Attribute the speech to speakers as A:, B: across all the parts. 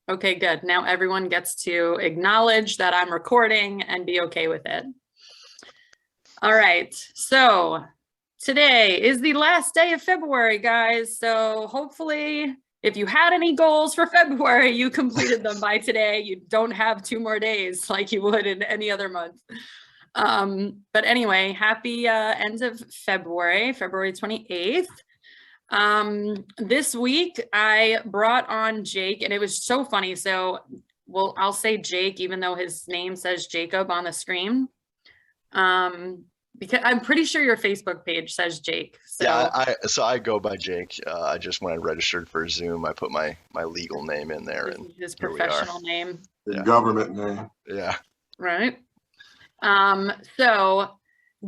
A: Okay, good. Now everyone gets to acknowledge that I'm recording and be okay with it. All right, so today is the last day of February, guys. So hopefully if you had any goals for February, you completed them by today. You don't have 2 more days like you would in any other month. But anyway, happy end of February, February 28th. This week I brought on Jake, and it was so funny. So I'll say Jake, even though his name says Jacob on the screen. Because I'm pretty sure your Facebook page says Jake. So.
B: Yeah, I go by Jake. I just, when I registered for Zoom, I put my legal name in there, and
A: his professional name.
C: The government name.
B: Yeah.
A: Right. So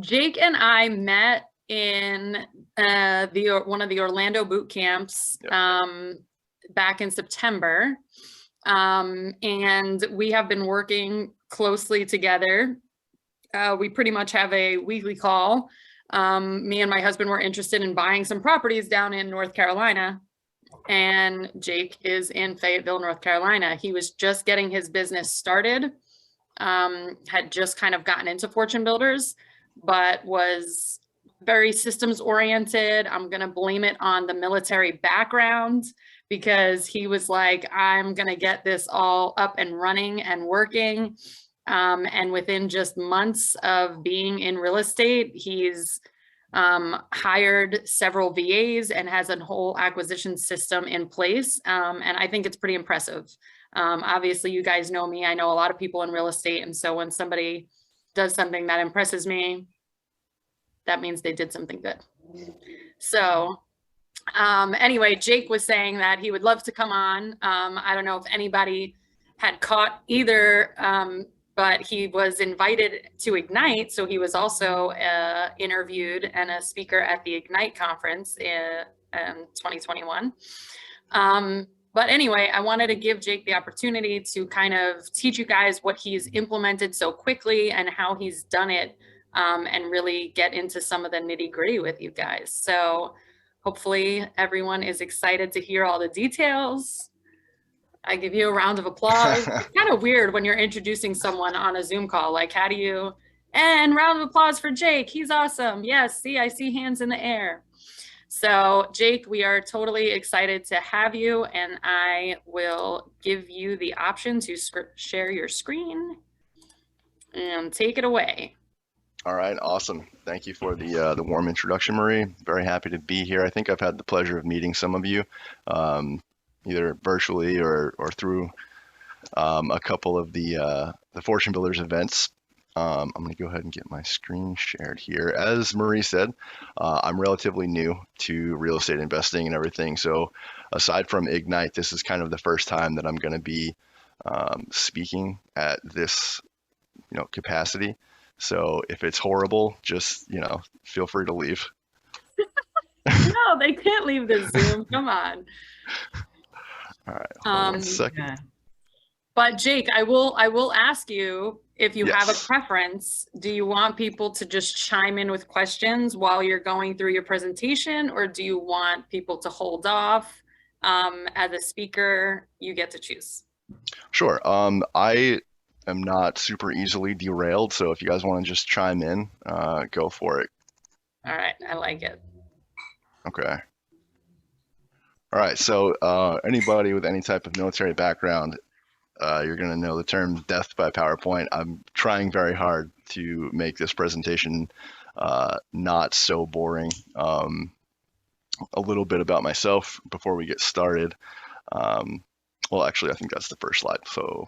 A: Jake and I met in one of the Orlando boot camps back in September, and we have been working closely together. We pretty much have a weekly call. Me and my husband were interested in buying some properties down in North Carolina, and Jake is in Fayetteville, North Carolina. He was just getting his business started, had just kind of gotten into fortune builders, but was very systems oriented. I'm going to blame it on the military background, because he was like, I'm going to get this all up and running and working. And within just months of being in real estate, he's hired several VAs and has a whole acquisition system in place. And I think it's pretty impressive. Obviously, you guys know me. I know a lot of people in real estate. And so when somebody does something that impresses me, that means they did something good. So anyway, Jake was saying that he would love to come on. I don't know if anybody had caught either, but he was invited to Ignite. So he was also interviewed and a speaker at the Ignite conference in 2021. But anyway, I wanted to give Jake the opportunity to kind of teach you guys what he's implemented so quickly and how he's done it, and really get into some of the nitty-gritty with you guys. So hopefully everyone is excited to hear all the details. I give you a round of applause. It's kind of weird when you're introducing someone on a Zoom call. Like, how do you, and round of applause for Jake. He's awesome. Yes, see, I see hands in the air. So Jake, we are totally excited to have you, and I will give you the option to share your screen and take it away.
B: All right, awesome. Thank you for the warm introduction, Marie. Very happy to be here. I think I've had the pleasure of meeting some of you, either virtually or through a couple of the Fortune Builders events. I'm going to go ahead and get my screen shared here. As Marie said, I'm relatively new to real estate investing and everything. So aside from Ignite, this is kind of the first time that I'm going to be speaking at this capacity. So if it's horrible, just feel free to leave.
A: No, they can't leave the Zoom. Come on.
B: All right, hold on 1 second.
A: Yeah. But Jake, I will ask you if you have a preference. Do you want people to just chime in with questions while you're going through your presentation, or do you want people to hold off? As a speaker, you get to choose.
B: Sure. I am not super easily derailed, so if you guys want to just chime in, go for it.
A: All right, I like it.
B: Okay. All right, so anybody with any type of military background, you're going to know the term death by PowerPoint. I'm trying very hard to make this presentation not so boring. A little bit about myself before we get started. Well, actually, I think that's the first slide. So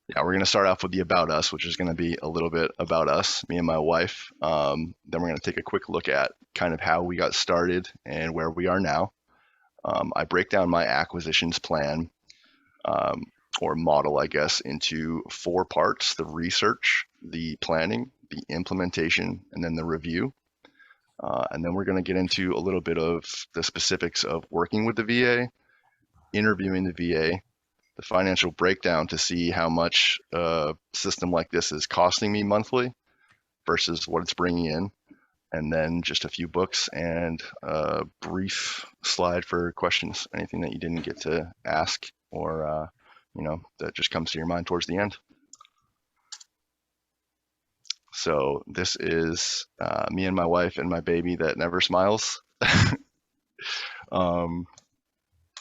B: yeah, we're going to start off with the About Us, which is going to be a little bit about us, me and my wife. Then we're going to take a quick look at kind of how we got started and where we are now. I break down my acquisitions plan or model, I guess, into 4 parts: the research, the planning, the implementation, and then the review. And then we're going to get into a little bit of the specifics of working with the VA, interviewing the VA, the financial breakdown to see how much a system like this is costing me monthly versus what it's bringing in, and then just a few books and a brief slide for questions, anything that you didn't get to ask or that just comes to your mind towards the end. So this is me and my wife and my baby that never smiles.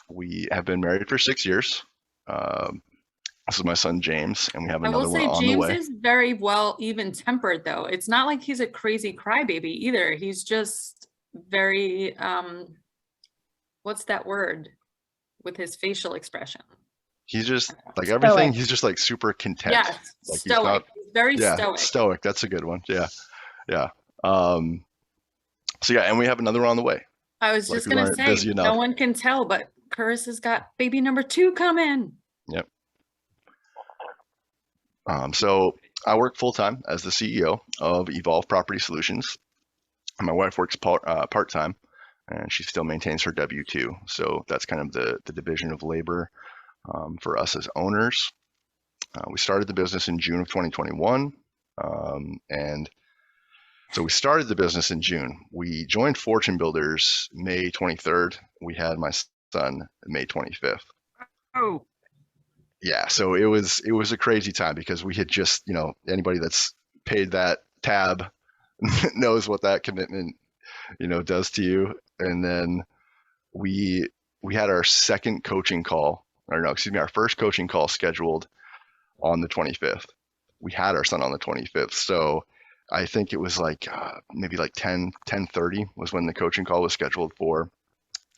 B: We have been married for 6 years. This is my son James, and we have
A: I will
B: another one
A: say
B: on the
A: James
B: way.
A: is very well even tempered though. It's not like he's a crazy crybaby either. He's just very what's that word with his facial expression?
B: He's just like everything.
C: Stoic.
B: He's just like super content.
A: Yes,
B: Like
A: stoic.
B: he's not.
A: He's very
B: Yeah,
A: stoic.
B: stoic. That's a good one. Yeah, yeah. So yeah, and we have another one on the way.
A: I was
B: Like
A: just
B: we
A: gonna
B: weren't
A: say,
B: busy
A: no
B: enough.
A: one can tell, but Curtis has got baby number 2 coming.
B: Yep. So I work full time as the CEO of Evolve Property Solutions, and my wife works part time, and she still maintains her W-2. So that's kind of the division of labor for us as owners. We started the business in June of 2021, and so we started the business in June. We joined Fortune Builders May 23rd. We had my son May 25th.
A: Oh,
B: Yeah, so it was a crazy time because we had just, anybody that's paid that tab knows what that commitment, does to you. And then we had our second coaching call, or no, excuse me, our first coaching call scheduled on the 25th. We had our son on the 25th. So I think it was like maybe like 10:30 was when the coaching call was scheduled for.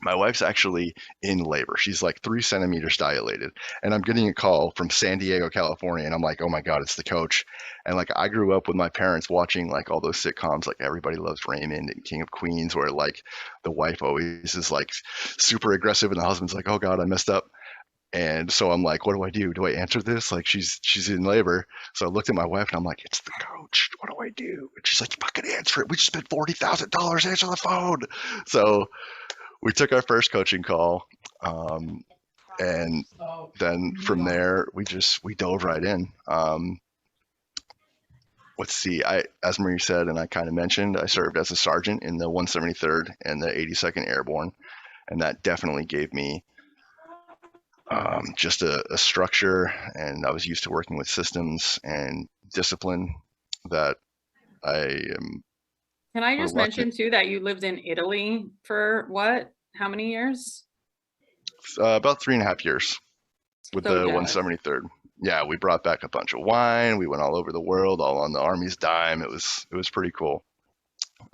B: My wife's actually in labor. She's like 3 centimeters dilated. And I'm getting a call from San Diego, California. And I'm like, oh my God, it's the coach. And like, I grew up with my parents watching like all those sitcoms, like Everybody Loves Raymond and King of Queens, where like the wife always is like super aggressive and the husband's like, oh God, I messed up. And so I'm like, what do I do? Do I answer this? Like she's in labor. So I looked at my wife and I'm like, it's the coach. What do I do? And she's like, you fucking answer it. We just spent $40,000. Answer the phone. So we took our first coaching call, and then from there we dove right in. Let's see. As Marie said, and I kind of mentioned, I served as a sergeant in the 173rd and the 82nd Airborne, and that definitely gave me just a structure, and I was used to working with systems and discipline that I am.
A: can I just
B: reluctant-
A: mention too that you lived in Italy for what? How many years?
B: About 3.5 years with
A: So
B: the
A: jealous.
B: 173rd. Yeah, we brought back a bunch of wine. We went all over the world, all on the Army's dime. It was pretty cool.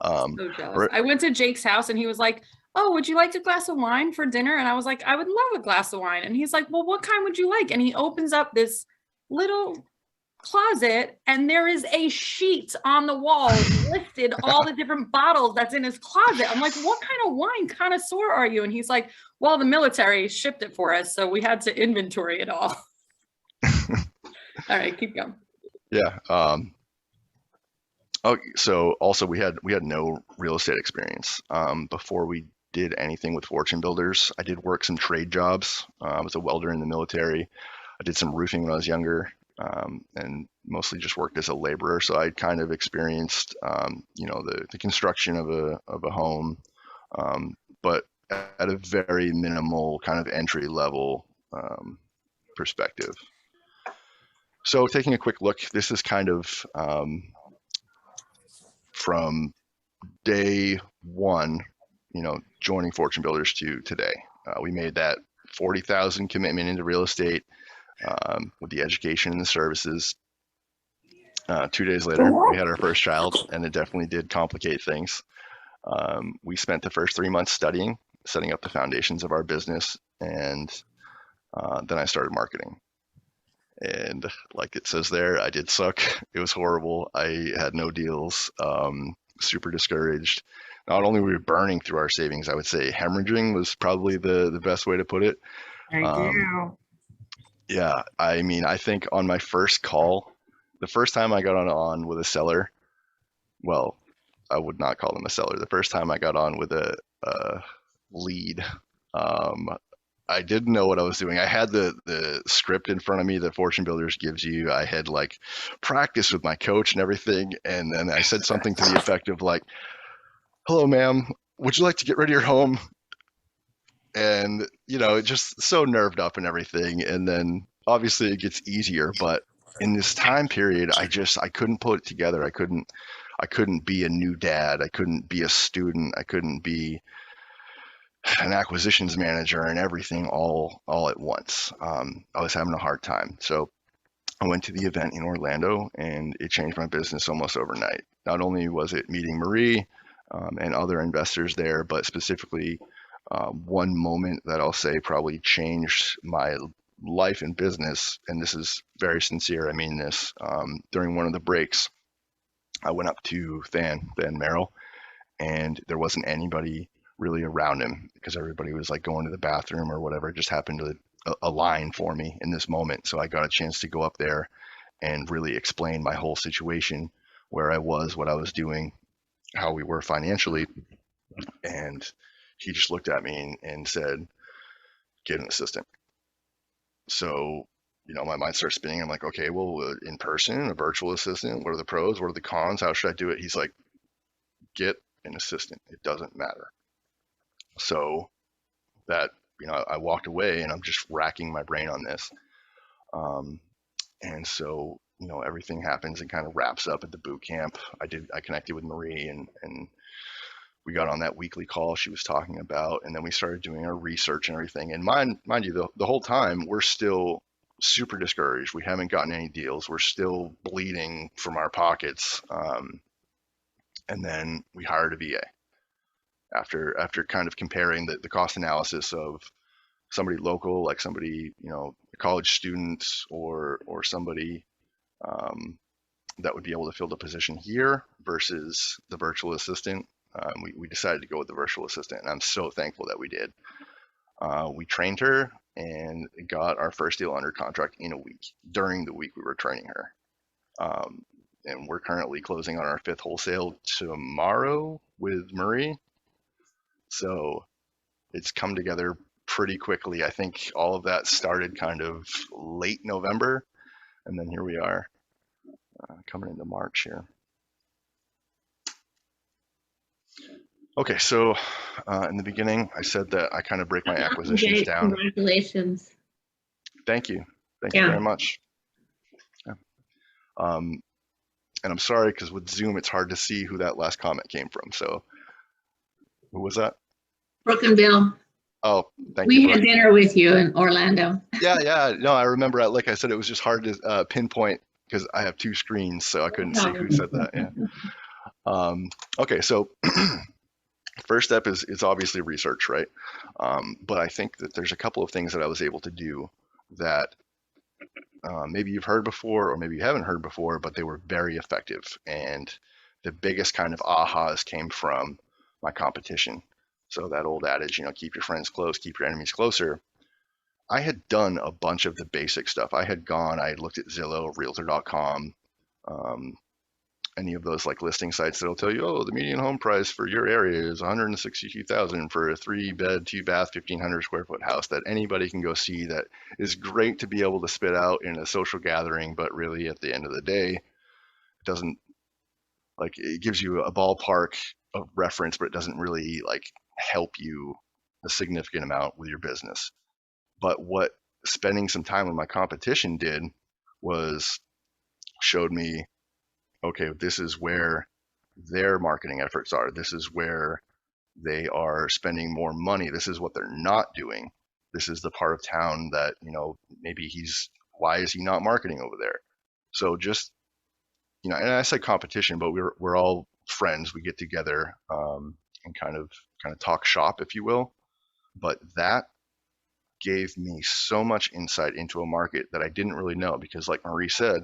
A: So jealous.
B: we're-
A: I went to Jake's house and he was like, oh, would you like a glass of wine for dinner? And I was like, I would love a glass of wine. And he's like, well, what kind would you like? And he opens up this little closet and there is a sheet on the wall listed all the different bottles that's in his closet. I'm like, what kind of wine connoisseur are you? And he's like, well, the military shipped it for us, so we had to inventory it all. All right, keep going.
B: Yeah. So also we had no real estate experience before we did anything with Fortune Builders. I did work some trade jobs. I was a welder in the military. I did some roofing when I was younger, and mostly just worked as a laborer. So I kind of experienced, the construction of a home, but at a very minimal kind of entry level perspective. So taking a quick look, this is kind of from day one, joining Fortune Builders to today. We made that 40,000 commitment into real estate with the education and the services. 2 days later, we had our first child, and it definitely did complicate things. We spent the first 3 months studying, setting up the foundations of our business, and then I started marketing. And like it says there, I did suck. It was horrible. I had no deals, super discouraged. Not only were we burning through our savings, I would say hemorrhaging was probably the best way to put it. Yeah, I mean, I think on my first call, the first time I got on with a seller, well, I would not call them a seller. The first time I got on with a lead, I didn't know what I was doing. I had the script in front of me that Fortune Builders gives you. I had like practice with my coach and everything. And then I said something to the effect of like, hello, ma'am. Would you like to get rid of your home? And, just so nerved up and everything. And then obviously it gets easier, but in this time period, I couldn't put it together. I couldn't be a new dad. I couldn't be a student. I couldn't be an acquisitions manager and everything all at once. I was having a hard time. So I went to the event in Orlando and it changed my business almost overnight. Not only was it meeting Marie and other investors there, but specifically one moment that I'll say probably changed my life and business. And this is very sincere. I mean this. During one of the breaks, I went up to Van Merrill, and there wasn't anybody really around him because everybody was like going to the bathroom or whatever. It just happened to align for me in this moment. So I got a chance to go up there and really explain my whole situation, where I was, what I was doing, how we were financially. And he just looked at me and said, get an assistant. So, my mind starts spinning. I'm like, okay, well, in person, a virtual assistant, what are the pros? What are the cons? How should I do it? He's like, get an assistant. It doesn't matter. So that, I walked away and I'm just racking my brain on this. And so, everything happens and kind of wraps up at the boot camp. I connected with Marie and we got on that weekly call she was talking about, and then we started doing our research and everything. And mind you, the whole time we're still super discouraged. We haven't gotten any deals. We're still bleeding from our pockets. And then we hired a VA after kind of comparing the cost analysis of somebody local, like somebody, a college student or somebody that would be able to fill the position here versus the virtual assistant. We decided to go with the virtual assistant, and I'm so thankful that we did. We trained her and got our first deal under contract in a week, during the week we were training her. And we're currently closing on our 5th wholesale tomorrow with Marie. So it's come together pretty quickly. I think all of that started kind of late November, and then here we are coming into March here. Okay, so in the beginning, I said that I kind of break my acquisitions down.
C: Congratulations.
B: Thank you. Thank you very much. Yeah. And I'm sorry, because with Zoom, it's hard to see who that last comment came from. So who was that?
C: Brooke and Bill.
B: Oh, thank you.
C: We had dinner with you in Orlando.
B: Yeah. No, I remember. Like I said, it was just hard to pinpoint because I have 2 screens, so I couldn't see who said that. Yeah. Okay, so first step is obviously research, right? But I think that there's a couple of things that I was able to do that maybe you've heard before or maybe you haven't heard before, but they were very effective. And the biggest kind of ahas came from my competition. So that old adage, keep your friends close, keep your enemies closer. I had done a bunch of the basic stuff. I had looked at Zillow, Realtor.com, any of those like listing sites that'll tell you, oh, the median home price for your area is $162,000 for a 3-bed, 2-bath, 1,500 square foot house that anybody can go see. That is great to be able to spit out in a social gathering, but really at the end of the day, it doesn't, like, it gives you a ballpark of reference, but it doesn't really like help you a significant amount with your business. But what spending some time with my competition did was showed me, okay, this is where their marketing efforts are. This is where they are spending more money. This is what they're not doing. This is the part of town that, maybe why is he not marketing over there? So just, and I say competition, but we're all friends. We get together and kind of talk shop, if you will. But that gave me so much insight into a market that I didn't really know, because like Marie said,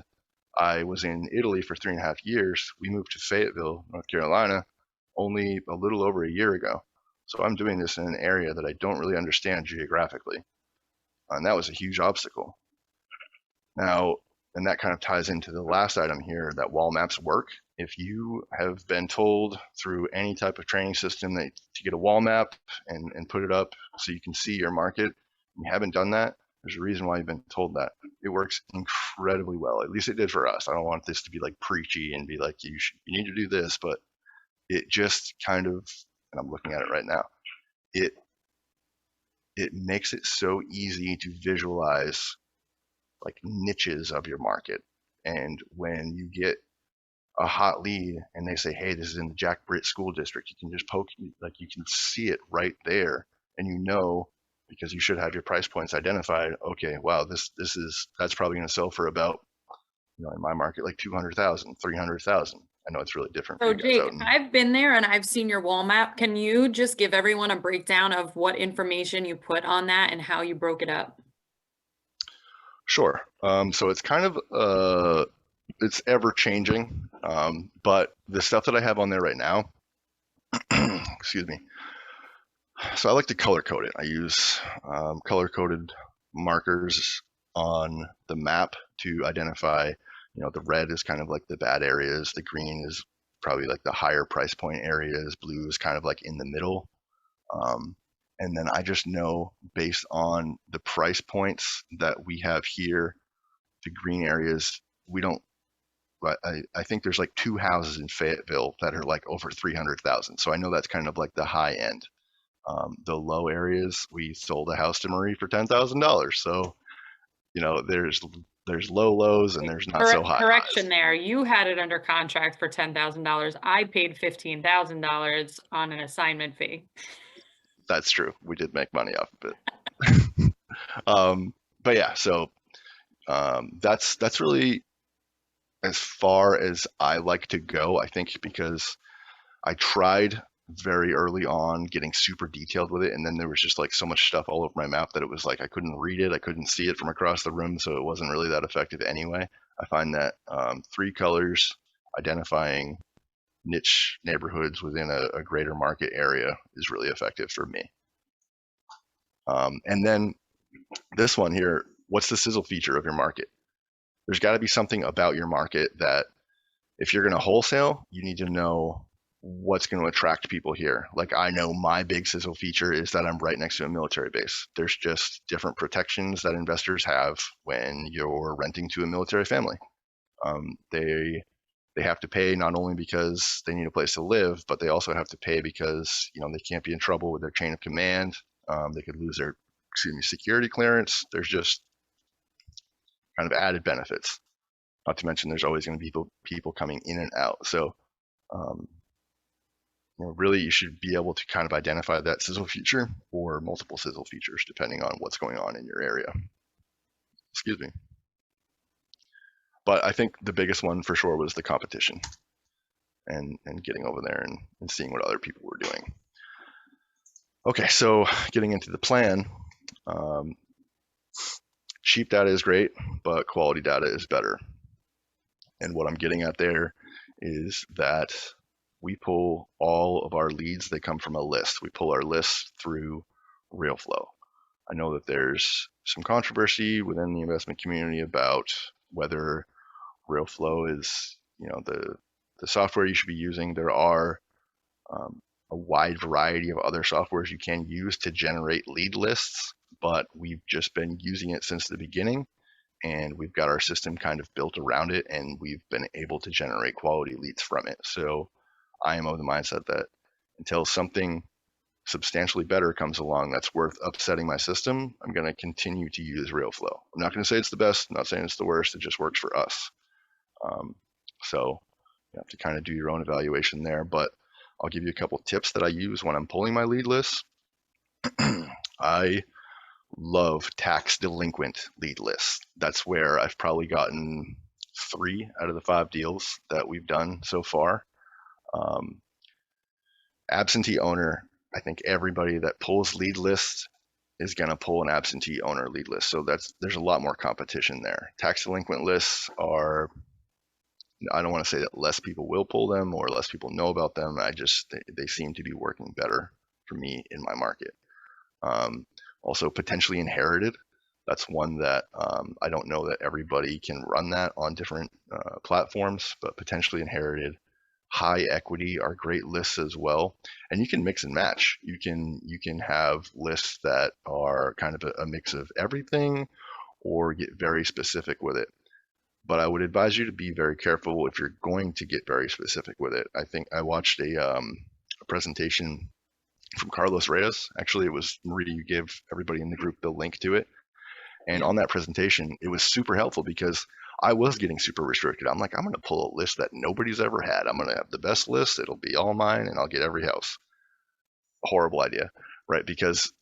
B: I was in Italy for 3.5 years. We moved to Fayetteville, North Carolina, only a little over a year ago. So I'm doing this in an area that I don't really understand geographically. And that was a huge obstacle. Now, and that kind of ties into the last item here, that wall maps work. If you have been told through any type of training system that to get a wall map and put it up so you can see your market, and you haven't done that, there's a reason why you've been told that. It works incredibly well. At least it did for us. I don't want this to be like preachy and be like, you need to do this, but it just kind of, and I'm looking at it right now, it makes it so easy to visualize like niches of your market. And when you get a hot lead and they say, hey, this is in the Jack Britt School District, you can just poke, like you can see it right there, and you know, because you should have your price points identified. Okay, wow, that's probably going to sell for about, you know, in my market, like 200,000, 300,000. I know it's really different for
A: So
B: you guys
A: Jake,
B: out in,
A: I've been there and I've seen your wall map. Can you just give everyone a breakdown of what information you put on that and how you broke it up?
B: Sure. So it's kind of it's ever changing, but the stuff that I have on there right now, excuse me. So I like to color code it. I use color coded markers on the map to identify, you know, the red is kind of like the bad areas, the green is probably like the higher price point areas, blue is kind of like in the middle. And then I just know based on the price points that we have here, the green areas, we don't, I think there's like 2 houses in Fayetteville that are like over 300,000. So I know that's kind of like the high end. The low areas, we sold a house to Marie for $10,000. So, you know, there's low lows and there's not so high
A: Correction
B: highs.
A: there. You had it under contract for $10,000. I paid $15,000 on an assignment fee.
B: That's true. We did make money off of it. But yeah, so that's really as far as I like to go, I think, because I tried very early on getting super detailed with it, and then there was just like so much stuff all over my map that it was like I couldn't read it, I couldn't see it from across the room, so it wasn't really that effective anyway. I find that 3 colors identifying niche neighborhoods within a greater market area is really effective for me. And then this one here, what's the sizzle feature of your market? There's got to be something about your market that if you're going to wholesale, you need to know what's going to attract people here. Like I know my big sizzle feature is that I'm right next to a military base. There's just different protections that investors have when you're renting to a military family. They have to pay not only because they need a place to live, but they also have to pay because, you know, they can't be in trouble with their chain of command. They could lose their, security clearance. There's just kind of added benefits. Not to mention there's always going to be people coming in and out. So, you know, really you should be able to kind of identify that sizzle feature or multiple sizzle features depending on what's going on in your area. Excuse me. But I think the biggest one for sure was the competition and getting over there and seeing what other people were doing. Okay, so getting into the plan, cheap data is great, but quality data is better. And what I'm getting at there is that we pull all of our leads, they come from a list. We pull our lists through RealFlow. I know that there's some controversy within the investment community about whether RealFlow is, you know, the software you should be using. There are a wide variety of other softwares you can use to generate lead lists, but we've just been using it since the beginning, and we've got our system kind of built around it, and we've been able to generate quality leads from it. So I am of the mindset that until something substantially better comes along that's worth upsetting my system, I'm going to continue to use RealFlow. I'm not going to say it's the best, I'm not saying it's the worst, it just works for us. So you have to kind of do your own evaluation there, but I'll give you a couple tips that I use when I'm pulling my lead lists. I love tax delinquent lead lists. That's where I've probably gotten 3 out of the 5 deals that we've done so far. Absentee owner, I think everybody that pulls lead lists is going to pull an absentee owner lead list. So there's a lot more competition there. Tax delinquent lists are, I don't want to say that less people will pull them or less people know about them. They seem to be working better for me in my market. Also potentially inherited. That's one that I don't know that everybody can run that on different platforms, but potentially inherited. High equity are great lists as well, and you can mix and match. You can have lists that are kind of a mix of everything, or get very specific with it. but I would advise you to be very careful if you're going to get very specific with it. I think I watched a presentation from Carlos Reyes. Actually, it was Marie. You gave everybody in the group the link to it. And
A: Yeah.
B: on that presentation, it was super helpful because I was getting super restricted. I'm like, I'm going to pull a list that nobody's ever had. I'm going to have the best list. It'll be all mine and I'll get every house. Horrible idea, right? Because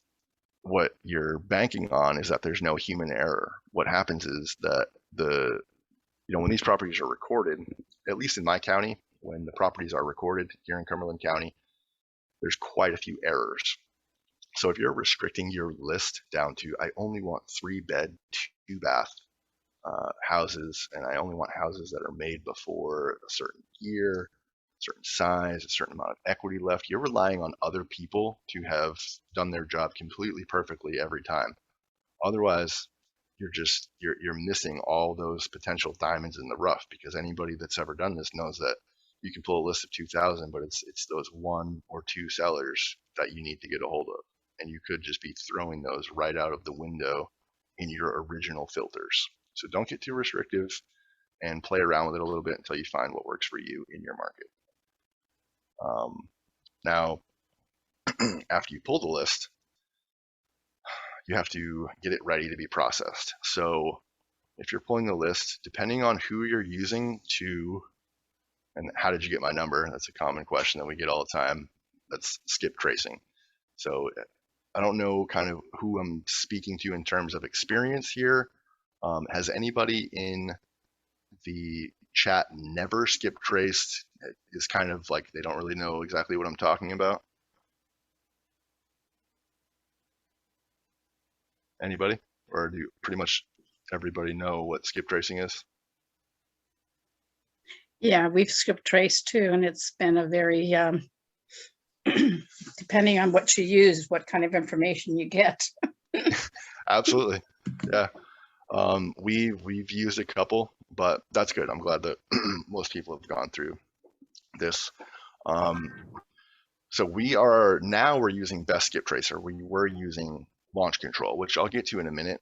B: what you're banking on is that there's no human error. What happens is that when these properties are recorded, at least in my county, when the properties are recorded here in Cumberland County, there's quite a few errors. So if you're restricting your list down to, I only want 3-bed, 2-bath houses, and I only want houses that are made before a certain year, certain size, a certain amount of equity left, you're relying on other people to have done their job completely perfectly every time. Otherwise, you're missing all those potential diamonds in the rough, because anybody that's ever done this knows that you can pull a list of 2,000, but it's those 1 or 2 sellers that you need to get a hold of. And you could just be throwing those right out of the window in your original filters. So don't get too restrictive and play around with it a little bit until you find what works for you in your market. Now, after you pull the list, you have to get it ready to be processed. So if you're pulling the list, depending on who you're using to, and how did you get my number? That's a common question that we get all the time. That's skip tracing. So I don't know kind of who I'm speaking to in terms of experience here. Has anybody in the chat never skip traced? Is kind of like they don't really know exactly what I'm talking about? Anybody? Or do pretty much everybody know what skip tracing is?
D: Yeah, we've skip traced too, and it's been a very, depending on what you use, what kind of information you get.
B: Absolutely, yeah. We've used a couple, but that's good. I'm glad that most people have gone through this. So we're using Best Skip Tracer. We were using Launch Control, which I'll get to in a minute.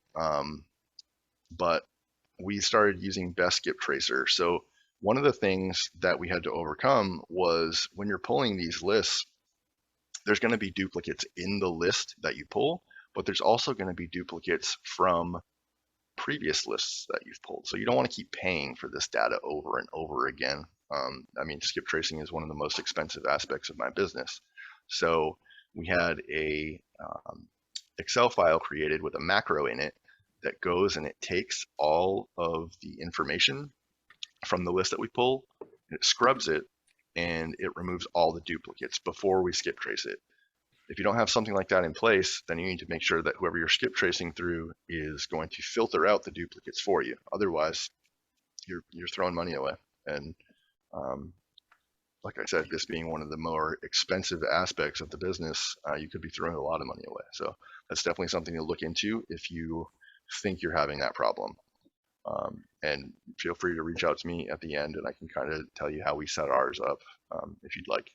B: But we started using Best Skip Tracer. So one of the things that we had to overcome was when you're pulling these lists, there's going to be duplicates in the list that you pull, but there's also going to be duplicates from previous lists that you've pulled. So you don't want to keep paying for this data over and over again. I mean, skip tracing is one of the most expensive aspects of my business. So we had a Excel file created with a macro in it that goes and it takes all of the information from the list that we pull, it scrubs it, and it removes all the duplicates before we skip trace it. If you don't have something like that in place, then you need to make sure that whoever you're skip tracing through is going to filter out the duplicates for you. Otherwise, you're throwing money away. And like I said, this being one of the more expensive aspects of the business, you could be throwing a lot of money away. So that's definitely something to look into if you think you're having that problem. And feel free to reach out to me at the end and I can kind of tell you how we set ours up if you'd like.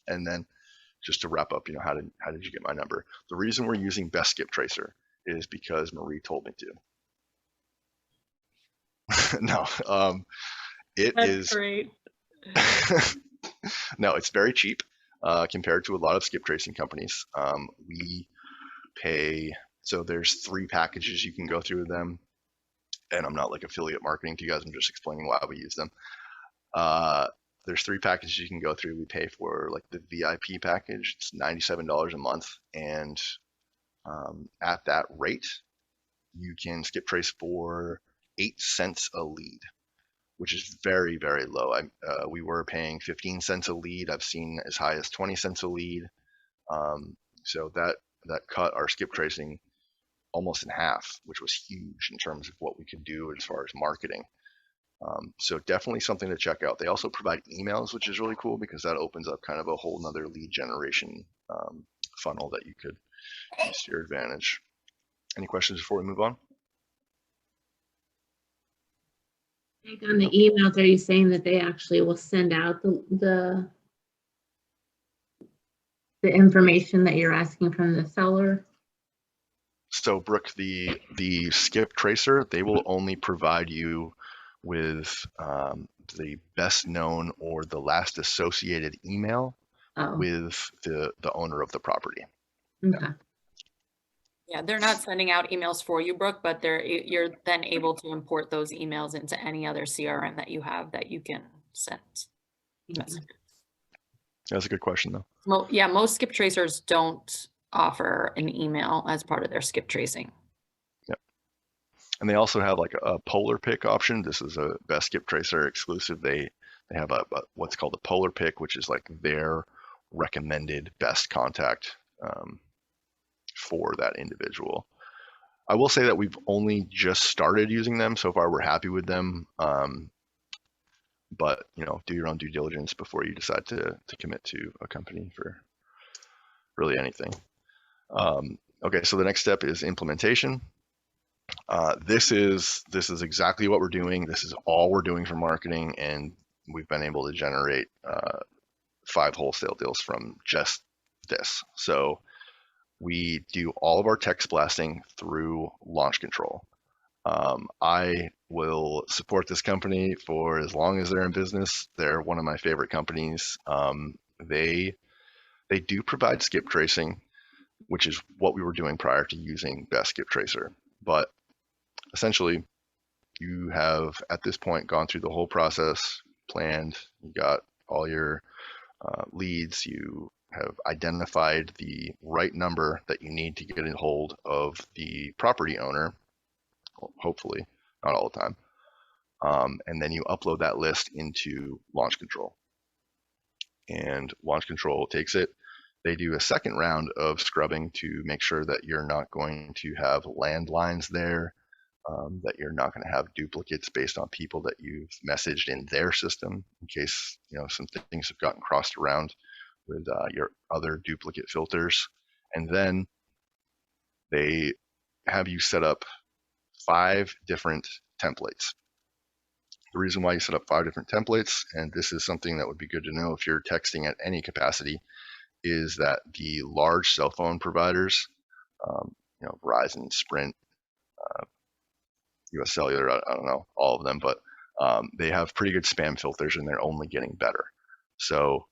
B: And then just to wrap up, how did you get my number? The reason we're using Best Skip Tracer is because Marie told me to. No,
A: That's great.
B: No, it's very cheap compared to a lot of skip tracing companies. We pay, so there's 3 packages you can go through with them. And I'm not like affiliate marketing to you guys, I'm just explaining why we use them. There's 3 packages you can go through. We pay for like the VIP package, it's $97 a month. And at that rate, you can skip trace for 8 cents a lead, which is very, very low. We were paying 15 cents a lead. I've seen as high as 20 cents a lead. So that cut our skip tracing almost in half, which was huge in terms of what we could do as far as marketing. So definitely something to check out. They also provide emails, which is really cool because that opens up kind of a whole nother lead generation funnel that you could use to your advantage. Any questions before we move on?
C: On the emails, are you saying that they actually will send out the information that you're asking from the seller?
B: So Brooke, the skip tracer, they will only provide you with the best known or the last associated email
C: Oh,
B: with the owner of the property.
C: okay.
A: Yeah, they're not sending out emails for you, Brooke, but you're then able to import those emails into any other CRM that you have that you can send messages.
B: That's a good question, though.
A: Well, yeah, most skip tracers don't offer an email as part of their skip tracing.
B: And they also have like a polar pick option. This is a Best Skip Tracer exclusive. They have a what's called a polar pick, which is like their recommended best contact for that individual. I will say that we've only just started using them. So far, we're happy with them. But do your own due diligence before you decide to commit to a company for really anything. Okay, so the next step is implementation. This is exactly what we're doing. This is all we're doing for marketing, and we've been able to generate 5 wholesale deals from just this. So we do all of our text blasting through Launch Control. I will support this company for as long as they're in business. They're one of my favorite companies. They do provide skip tracing, which is what we were doing prior to using Best Skip Tracer. But essentially, you have at this point gone through the whole process, planned, you got all your leads, you have identified the right number that you need to get a hold of the property owner, hopefully, not all the time. And then you upload that list into Launch Control. And Launch Control takes it. They do a second round of scrubbing to make sure that you're not going to have landlines there, that you're not going to have duplicates based on people that you've messaged in their system, in case some things have gotten crossed around with your other duplicate filters. And then they have you set up 5 different templates. The reason why you set up 5 different templates, and this is something that would be good to know if you're texting at any capacity, is that the large cell phone providers, Verizon, Sprint, US Cellular, I don't know all of them, but they have pretty good spam filters, and they're only getting better. So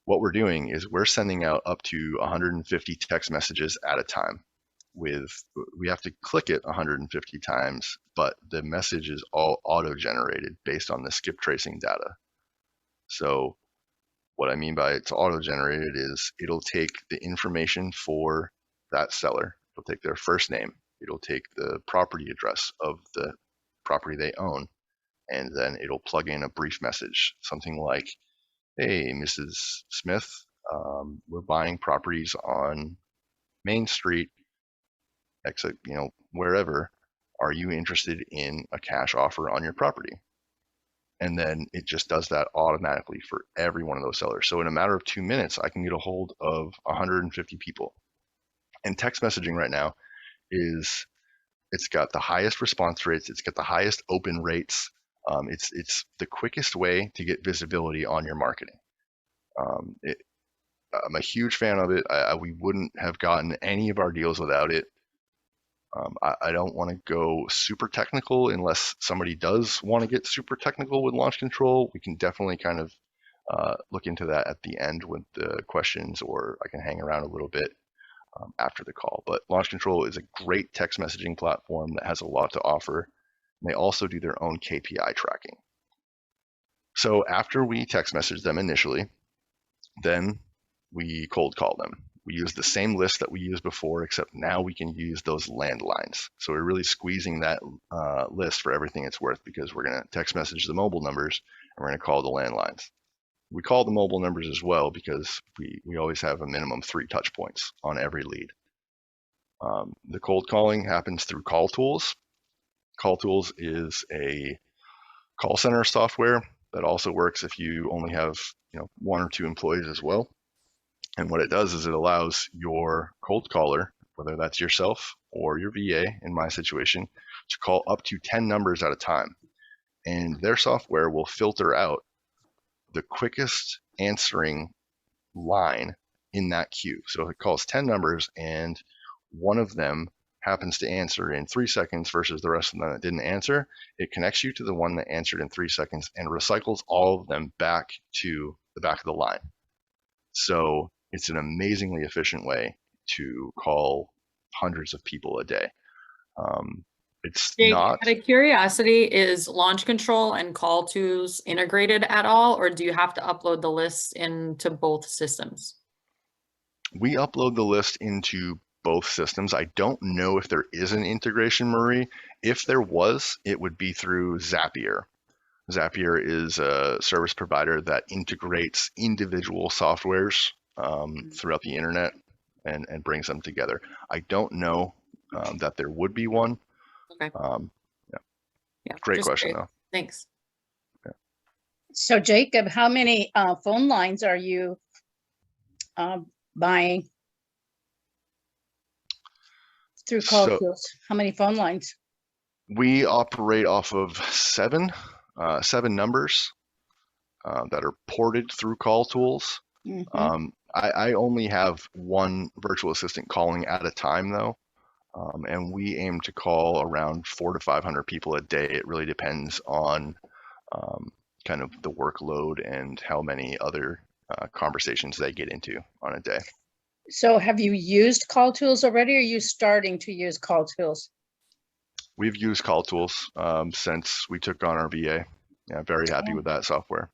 B: what we're doing is we're sending out up to 150 text messages at a time. We have to click it 150 times, but the message is all auto-generated based on the skip tracing data. So what I mean by it's auto-generated is it'll take the information for that seller. It'll take their first name. It'll take the property address of the property they own, and then it'll plug in a brief message, something like, "Hey, Mrs. Smith, we're buying properties on Main Street, exit, wherever. Are you interested in a cash offer on your property?" And then it just does that automatically for every one of those sellers. So in a matter of 2 minutes, I can get a hold of 150 people. And text messaging right now it's got the highest response rates. It's got the highest open rates. It's the quickest way to get visibility on your marketing. I'm a huge fan of it. We wouldn't have gotten any of our deals without it. I don't want to go super technical unless somebody does want to get super technical with Launch Control. We can definitely kind of look into that at the end with the questions, or I can hang around a little bit after the call. But Launch Control is a great text messaging platform that has a lot to offer. And they also do their own KPI tracking. So after we text message them initially, then we cold call them. We use the same list that we used before, except now we can use those landlines. So we're really squeezing that list for everything it's worth, because we're going to text message the mobile numbers and we're going to call the landlines. We call the mobile numbers as well because we always have a minimum 3 touch points on every lead. The cold calling happens through Call Tools. Call Tools is a call center software that also works if you only have 1 or 2 employees as well. And what it does is it allows your cold caller, whether that's yourself or your VA in my situation, to call up to 10 numbers at a time. And their software will filter out the quickest answering line in that queue. So if it calls 10 numbers and one of them happens to answer in 3 seconds versus the rest of them that didn't answer, it connects you to the one that answered in 3 seconds and recycles all of them back to the back of the line. So it's an amazingly efficient way to call hundreds of people a day. It's
A: Jake,
B: not.
A: out of curiosity, is launch control and call tools integrated at all, or do you have to upload the list into both systems?
B: We upload the list into both systems. I don't know if there is an integration, Marie. If there was, it would be through Zapier. Zapier is a service provider that integrates individual softwares throughout the internet and brings them together. I don't know that there would be one.
A: Okay. Yeah.
B: Great
A: just
B: question,
A: curious.
B: though.
A: Thanks.
D: So Jacob, how many phone lines are you buying through call
B: So
D: tools? How many phone lines?
B: we operate off of seven numbers that are ported through call tools.
D: Mhm.
B: I only have one virtual assistant calling at a time, though. And we aim to call around 400 to 500 people a day. It really depends on kind of the workload and how many other conversations they get into on a day.
D: So have you used call tools already, or are you starting to use call tools?
B: We've used call tools since we took on our VA. Yeah, very happy with that software.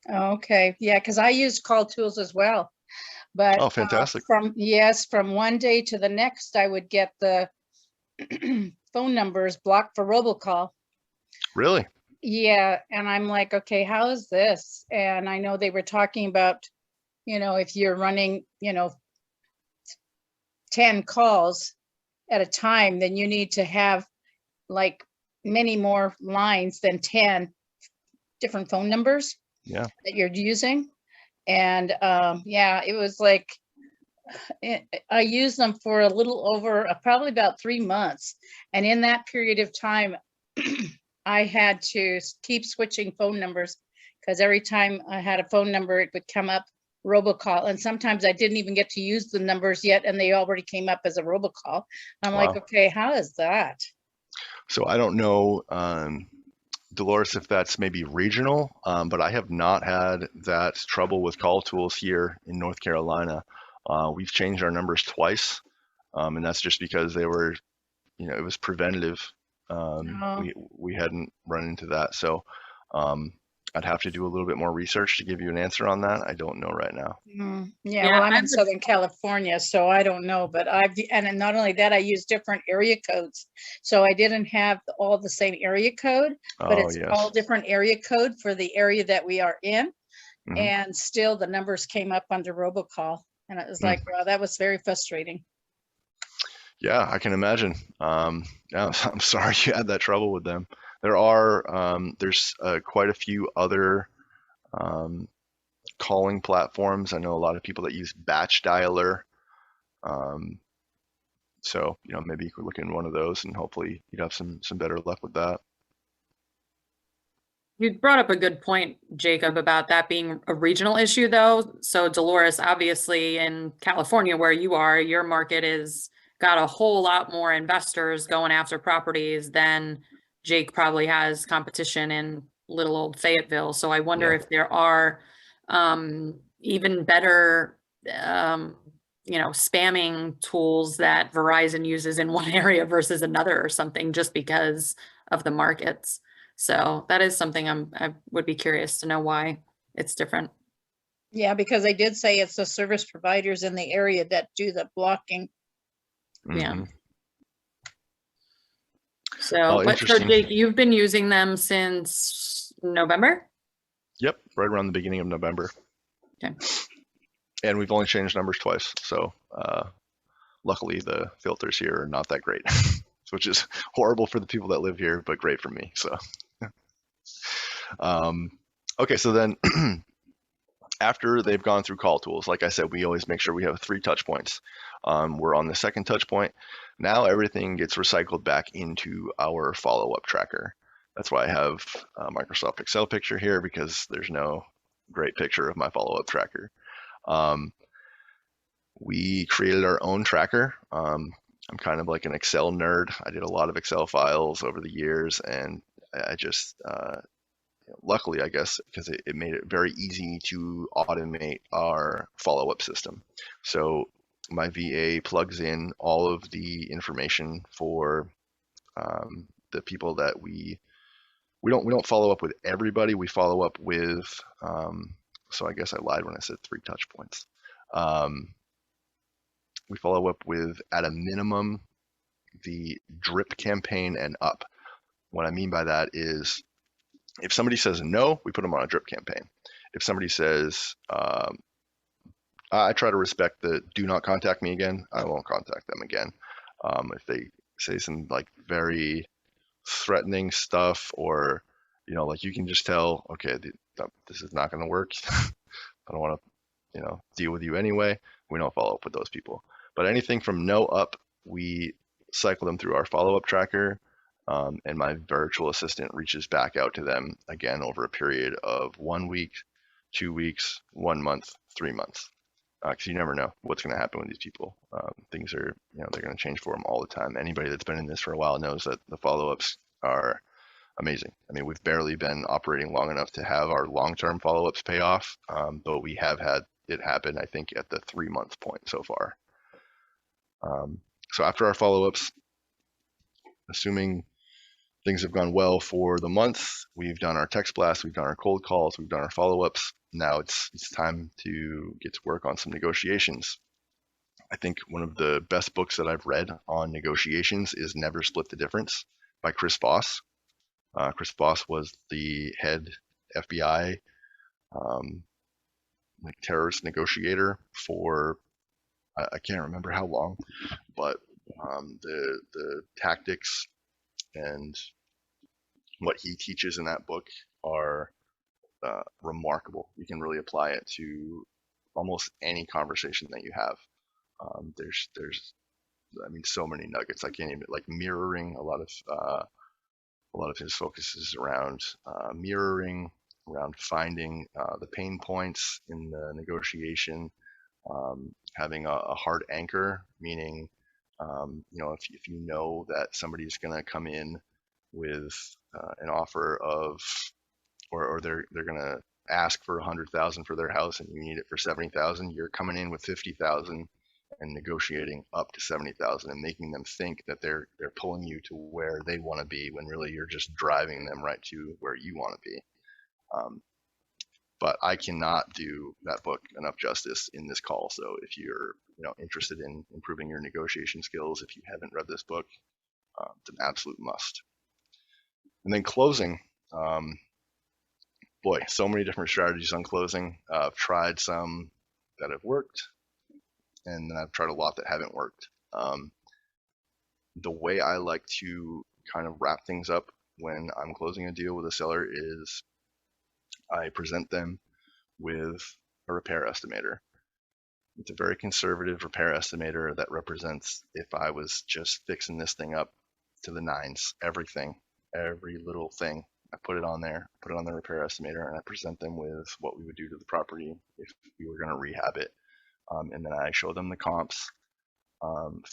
D: Okay, yeah, because I used call tools as well. But
B: Oh, fantastic.
D: from one day to the next, I would get the phone numbers blocked for robocall.
B: Really?
D: Yeah, and I'm like, okay, how is this? And I know they were talking about, if you're running, 10 calls at a time, then you need to have like many more lines than 10 different phone numbers
B: Yeah.
D: that you're using. And yeah, it was like, I used them for a little over, probably about 3 months. And in that period of time, I had to keep switching phone numbers because every time I had a phone number, it would come up robocall. And sometimes I didn't even get to use the numbers yet, and they already came up as a robocall. I'm like,
B: Wow.
D: okay, how is that?
B: So I don't know, Dolores, if that's maybe regional, but I have not had that trouble with call tools here in North Carolina. We've changed our numbers twice, and that's just because they were, it was preventative.
D: Oh.
B: We hadn't run into that, so I'd have to do a little bit more research to give you an answer on that. I don't know right now.
D: Yeah,
A: Yeah,
D: well, I'm
A: I
D: in
A: would-
D: Southern California, so I don't know, but and not only that, I use different area codes. So I didn't have all the same area code, but
B: Oh,
D: it's
B: yes.
D: all different area code for the area that we are in.
B: Mhm.
D: And still the numbers came up under robocall. And it was like, wow, that was very frustrating.
B: Yeah, I can imagine. Yeah, I'm sorry you had that trouble with them. There's quite a few other calling platforms. I know a lot of people that use batch dialer. So, maybe you could look in one of those and hopefully you'd have some better luck with that.
A: You brought up a good point, Jacob, about that being a regional issue, though. So Dolores, obviously in California where you are, your market is got a whole lot more investors going after properties than Jake probably has competition in little old Fayetteville. So I wonder if there are even better spamming tools that Verizon uses in one area versus another or something, just because of the markets. So that is something I would be curious to know why it's different.
D: Yeah, because they did say it's the service providers in the area that do the blocking.
A: Yeah.
B: Mhm.
A: So, but so
B: interesting.
A: Jake, you've been using them since November?
B: Yep, right around the beginning of November.
A: Okay.
B: And we've only changed numbers twice. So luckily the filters here are not that great, which is horrible for the people that live here, but great for me. So, okay, so then after they've gone through call tools, like I said, we always make sure we have 3 touch points. We're on the second touch point. Now everything gets recycled back into our follow-up tracker. That's why I have a Microsoft Excel picture here, because there's no great picture of my follow-up tracker. We created our own tracker. I'm kind of like an Excel nerd. I did a lot of Excel files over the years, and I just, luckily, I guess, because it made it very easy to automate our follow-up system. So my VA plugs in all of the information for the people that we don't follow up with everybody. We follow up with, so I guess I lied when I said 3 touch points. We follow up with, at a minimum, the drip campaign and up. What I mean by that is, if somebody says no, we put them on a drip campaign. If somebody says, I try to respect the do not contact me again, I won't contact them again. If they say some like very threatening stuff, or, you know, like you can just tell, okay, this is not going to work. I don't want to, you know, deal with you anyway. We don't follow up with those people. But anything from no up, we cycle them through our follow-up tracker, and my virtual assistant reaches back out to them again over a period of 1 week, 2 weeks, 1 month, 3 months. Because you never know what's going to happen with these people. Things are, you know, they're going to change for them all the time. Anybody that's been in this for a while knows that the follow-ups are amazing. I mean, we've barely been operating long enough to have our long-term follow-ups pay off, but we have had it happen, I think, at the 3-month point so far. So after our follow-ups, assuming things have gone well for the month, we've done our text blasts, we've done our cold calls, we've done our follow-ups. Now it's time to get to work on some negotiations. I think one of the best books that I've read on negotiations is Never Split the Difference by Chris Voss. Chris Voss was the head FBI like terrorist negotiator for, I can't remember how long, but the tactics and what he teaches in that book are remarkable. You can really apply it to almost any conversation that you have. There's I mean, so many nuggets. I can't even, like, mirroring. A lot of his focus is around mirroring, around finding the pain points in the negotiation, having a hard anchor, meaning, you know, if you know that somebody's going to come in with an offer of, or they're going to ask for 100,000 for their house and you need it for 70,000, you're coming in with 50,000 and negotiating up to 70,000 and making them think that they're pulling you to where they want to be, when really you're just driving them right to where you want to be. But I cannot do that book enough justice in this call. So if you're, you know, interested in improving your negotiation skills, if you haven't read this book, it's an absolute must. And then closing, boy, so many different strategies on closing. I've tried some that have worked, and then I've tried a lot that haven't worked. The way I like to kind of wrap things up when I'm closing a deal with a seller is I present them with a repair estimator. It's a very conservative repair estimator that represents, if I was just fixing this thing up to the nines, everything, every little thing, I put it on there, put it on the repair estimator, and I present them with what we would do to the property if we were going to rehab it. And then I show them the comps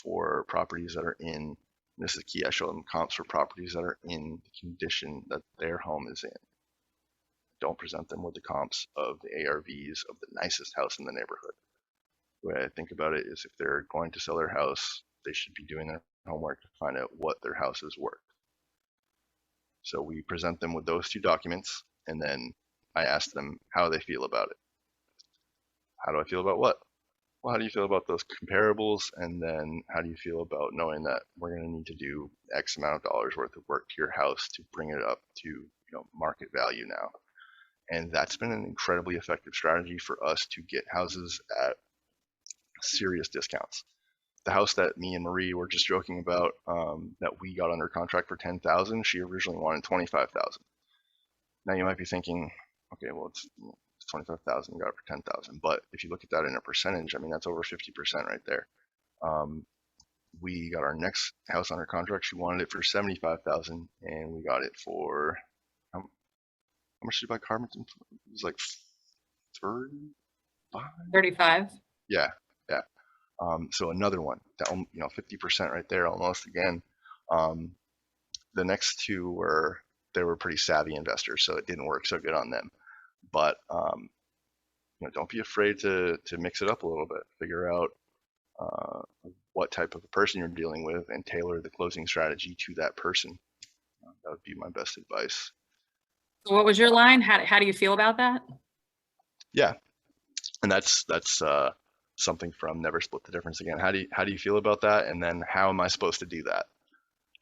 B: for properties that are in, this is key, I show them comps for properties that are in the condition that their home is in. Don't present them with the comps of the ARVs of the nicest house in the neighborhood. The way I think about it is, if they're going to sell their house, they should be doing their homework to find out what their house is worth. So we present them with those 2 documents, and then I ask them how they feel about it. How do I feel about what? Well, how do you feel about those comparables? And then how do you feel about knowing that we're going to need to do X amount of dollars worth of work to your house to bring it up to, you know, market value now? And that's been an incredibly effective strategy for us to get houses at serious discounts. The house that me and Marie were just joking about, that we got under contract for 10,000, she originally wanted 25,000. Now you might be thinking, okay, well, it's 25,000, we got it for 10,000. But if you look at that in a percentage, I mean, that's over 50% right there. We got our next house under contract. She wanted it for 75,000, and we got it for, how much did you buy Carmenton? It was like 35.
A: 35.
B: Yeah. So another one, down, 50% right there almost again. The next two they were pretty savvy investors, so it didn't work so good on them. But don't be afraid to mix it up a little bit. Figure out what type of a person you're dealing with and tailor the closing strategy to that person. That would be my best advice.
A: So what was your line? How do you feel about that?
B: Yeah, and that's something from Never Split the Difference again. How do you feel about that? And then how am I supposed to do that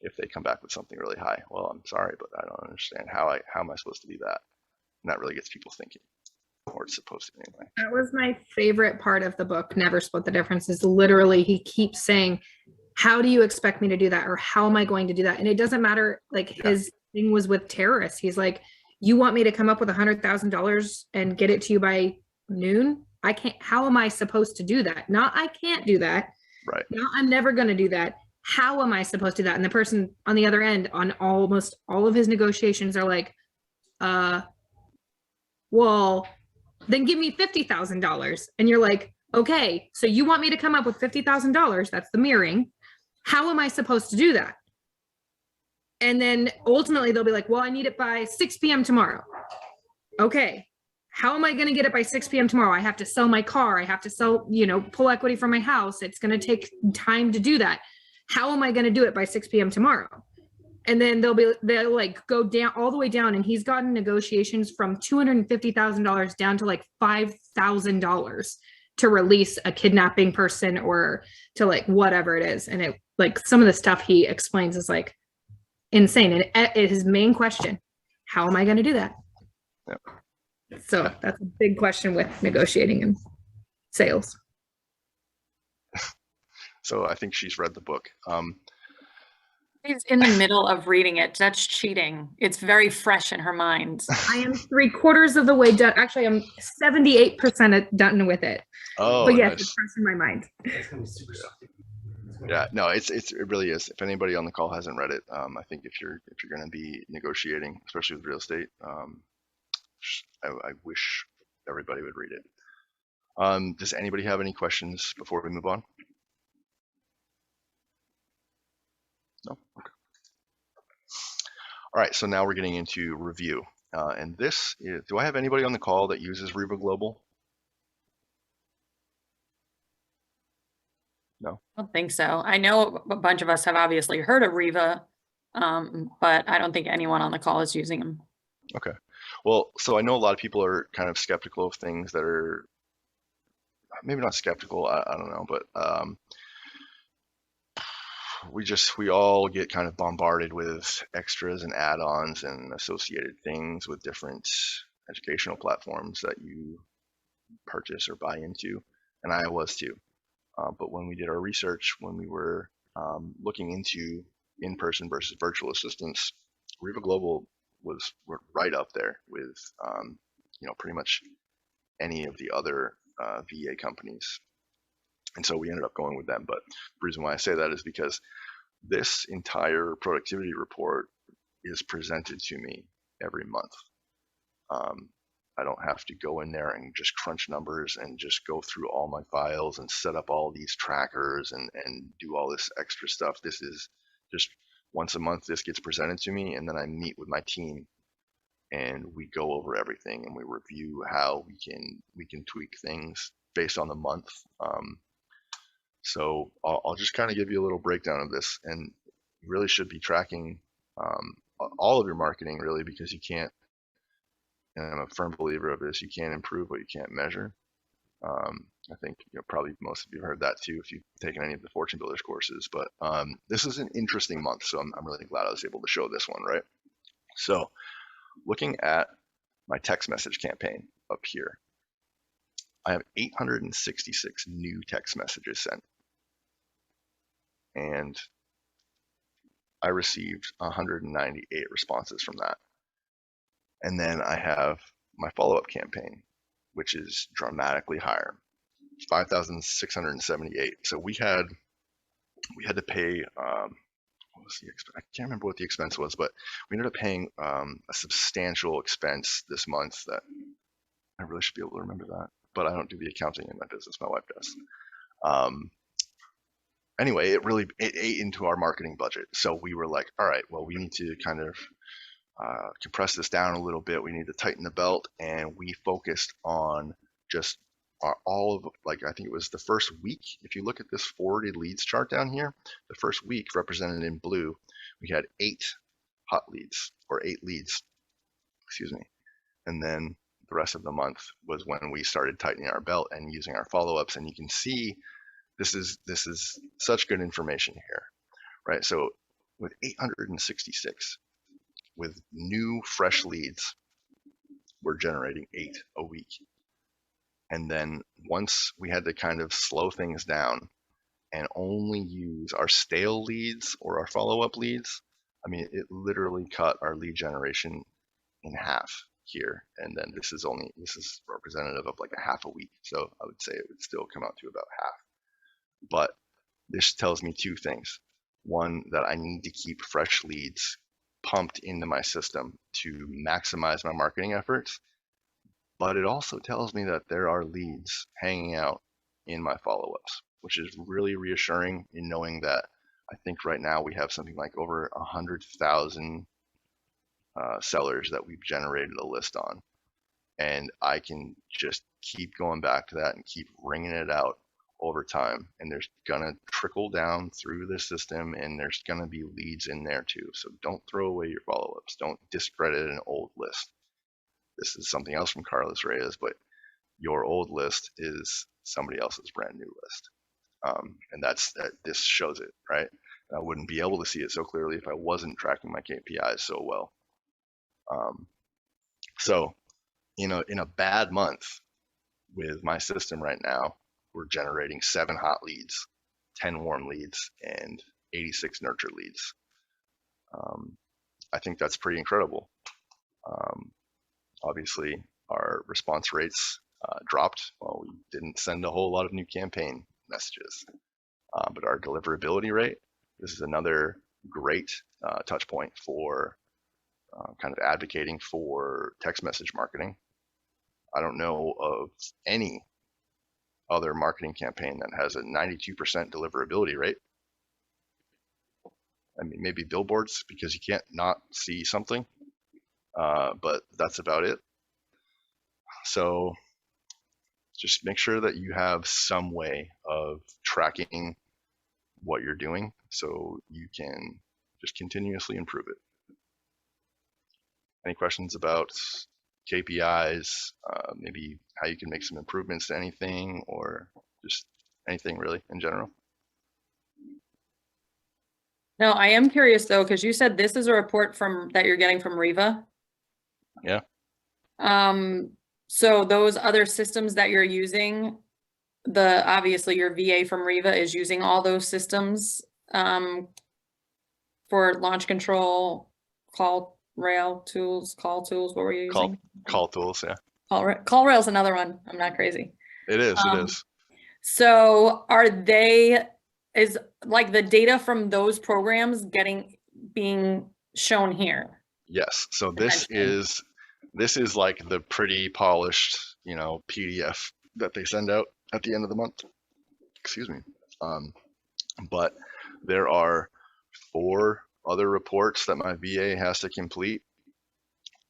B: if they come back with something really high? Well, I'm sorry, but I don't understand how am I supposed to do that? And that really gets people thinking, or it's supposed to anyway.
E: That was my favorite part of the book, Never Split the Difference, is literally he keeps saying, how do you expect me to do that? Or how am I going to do that? And it doesn't matter, like his thing was with terrorists. He's like, you want me to come up with $100,000 and get it to you by noon? I can't, how am I supposed to do that? Not, I can't do that.
B: Right.
E: No, I'm never going to do that. How am I supposed to do that? And the person on the other end on almost all of his negotiations are like, well, then give me $50,000. And you're like, okay, so you want me to come up with $50,000? That's the mirroring. How am I supposed to do that? And then ultimately they'll be like, well, I need it by 6 p.m. tomorrow. Okay, how am I going to get it by 6 p.m. tomorrow? I have to sell my car. I have to sell, pull equity from my house. It's going to take time to do that. How am I going to do it by 6 p.m. tomorrow? And then they'll like go down all the way down. And he's gotten negotiations from $250,000 down to like $5,000 to release a kidnapping person or to like whatever it is. And it like some of the stuff he explains is like insane. And his main question, how am I going to do that?
B: Yep.
E: So that's a big question with negotiating and sales.
B: So I think she's read the book.
A: She's in the middle of reading it. That's cheating. It's very fresh in her mind.
E: I am 3/4 of the way done. Actually, I'm 78% done with it.
B: Oh,
E: but yes,
B: nice.
E: it's fresh in my mind.
B: Yeah, no, it really is. If anybody on the call hasn't read it, I think if you're going to be negotiating, especially with real estate, I wish everybody would read it. Does anybody have any questions before we move on? No? Okay. All right, so now we're getting into review. And this is, do I have anybody on the call that uses Riva Global? No?
A: I don't think so. I know a bunch of us have obviously heard of Riva, but I don't think anyone on the call is using them.
B: Okay. Well, so I know a lot of people are kind of skeptical of things that are, maybe not skeptical, I don't know, but we all get kind of bombarded with extras and add-ons and associated things with different educational platforms that you purchase or buy into, and I was too. But when we did our research, when we were looking into in-person versus virtual assistants, Riva Global was right up there with pretty much any of the other VA companies. And so we ended up going with them. But the reason why I say that is because this entire productivity report is presented to me every month. I don't have to go in there and just crunch numbers and just go through all my files and set up all these trackers and do all this extra stuff. This is just once a month, this gets presented to me, and then I meet with my team and we go over everything and we review how we can tweak things based on the month. So I'll just kind of give you a little breakdown of this, and you really should be tracking all of your marketing really, because you can't, and I'm a firm believer of this, you can't improve what you can't measure. I think probably most of you have heard that too if you've taken any of the Fortune Builders courses, but this is an interesting month, so I'm really glad I was able to show this one, right? So looking at my text message campaign up here, I have 866 new text messages sent, and I received 198 responses from that. And then I have my follow-up campaign, which is dramatically higher, 5,678. So we had to pay, what was the expense? I can't remember what the expense was, but we ended up paying a substantial expense this month that I really should be able to remember that, but I don't do the accounting in my business, my wife does. anyway, it ate into our marketing budget. So we were like, all right, well, we need to kind of compress this down a little bit. We need to tighten the belt, and we focused on just all of, like, I think it was the first week. If you look at this forwarded leads chart down here, the first week represented in blue, we had 8 hot leads, or 8 leads, excuse me. And then the rest of the month was when we started tightening our belt and using our follow-ups. And you can see this is such good information here, right? So with 866, with new fresh leads, we're generating 8 a week. And then once we had to kind of slow things down and only use our stale leads or our follow-up leads, I mean, it literally cut our lead generation in half here. And then this is representative of like a half a week. So I would say it would still come out to about half. But this tells me 2 things. One, that I need to keep fresh leads pumped into my system to maximize my marketing efforts. But it also tells me that there are leads hanging out in my follow-ups, which is really reassuring in knowing that I think right now we have something like over 100,000 sellers that we've generated a list on. And I can just keep going back to that and keep wringing it out over time. And there's gonna trickle down through the system, and there's gonna be leads in there too. So don't throw away your follow-ups. Don't discredit an old list. This is something else from Carlos Reyes, but your old list is somebody else's brand new list. And this shows it, right? And I wouldn't be able to see it so clearly if I wasn't tracking my KPIs so well. So in a bad month with my system right now, we're generating 7 hot leads, 10 warm leads, and 86 nurture leads. I think that's pretty incredible. Obviously, our response rates dropped. Well, we didn't send a whole lot of new campaign messages, but our deliverability rate, this is another great touch point for kind of advocating for text message marketing. I don't know of any other marketing campaign that has a 92% deliverability rate. I mean, maybe billboards, because you can't not see something, but that's about it. So just make sure that you have some way of tracking what you're doing so you can just continuously improve it. Any questions about KPIs, maybe how you can make some improvements to anything, or just anything really in general?
A: No, I am curious though, because you said this is a report that you're getting from Riva.
B: Yeah.
A: So those other systems that you're using, obviously your VA from Riva is using all those systems for launch control, call tools. What were you using?
B: Call tools, yeah.
A: Call rail's another one. I'm not crazy.
B: It is. It is.
A: So is like the data from those programs being shown here?
B: Yes. So this is like the pretty polished, PDF that they send out at the end of the month. Excuse me. But there are 4 other reports that my VA has to complete,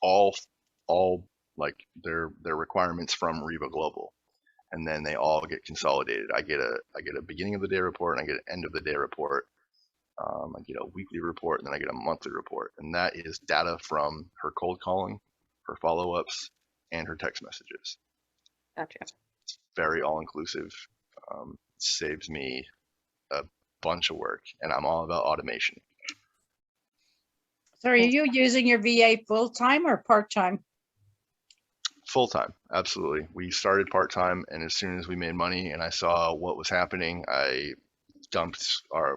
B: all like their requirements from Riva Global. And then they all get consolidated. I get a beginning of the day report, and I get an end of the day report. I get a weekly report, and then I get a monthly report. And that is data from her cold calling, her follow-ups, and her text messages.
A: Gotcha.
B: It's very all-inclusive. Saves me a bunch of work, and I'm all about automation.
D: So are you using your VA full-time or part-time?
B: Full-time, absolutely. We started part-time, and as soon as we made money and I saw what was happening, I dumped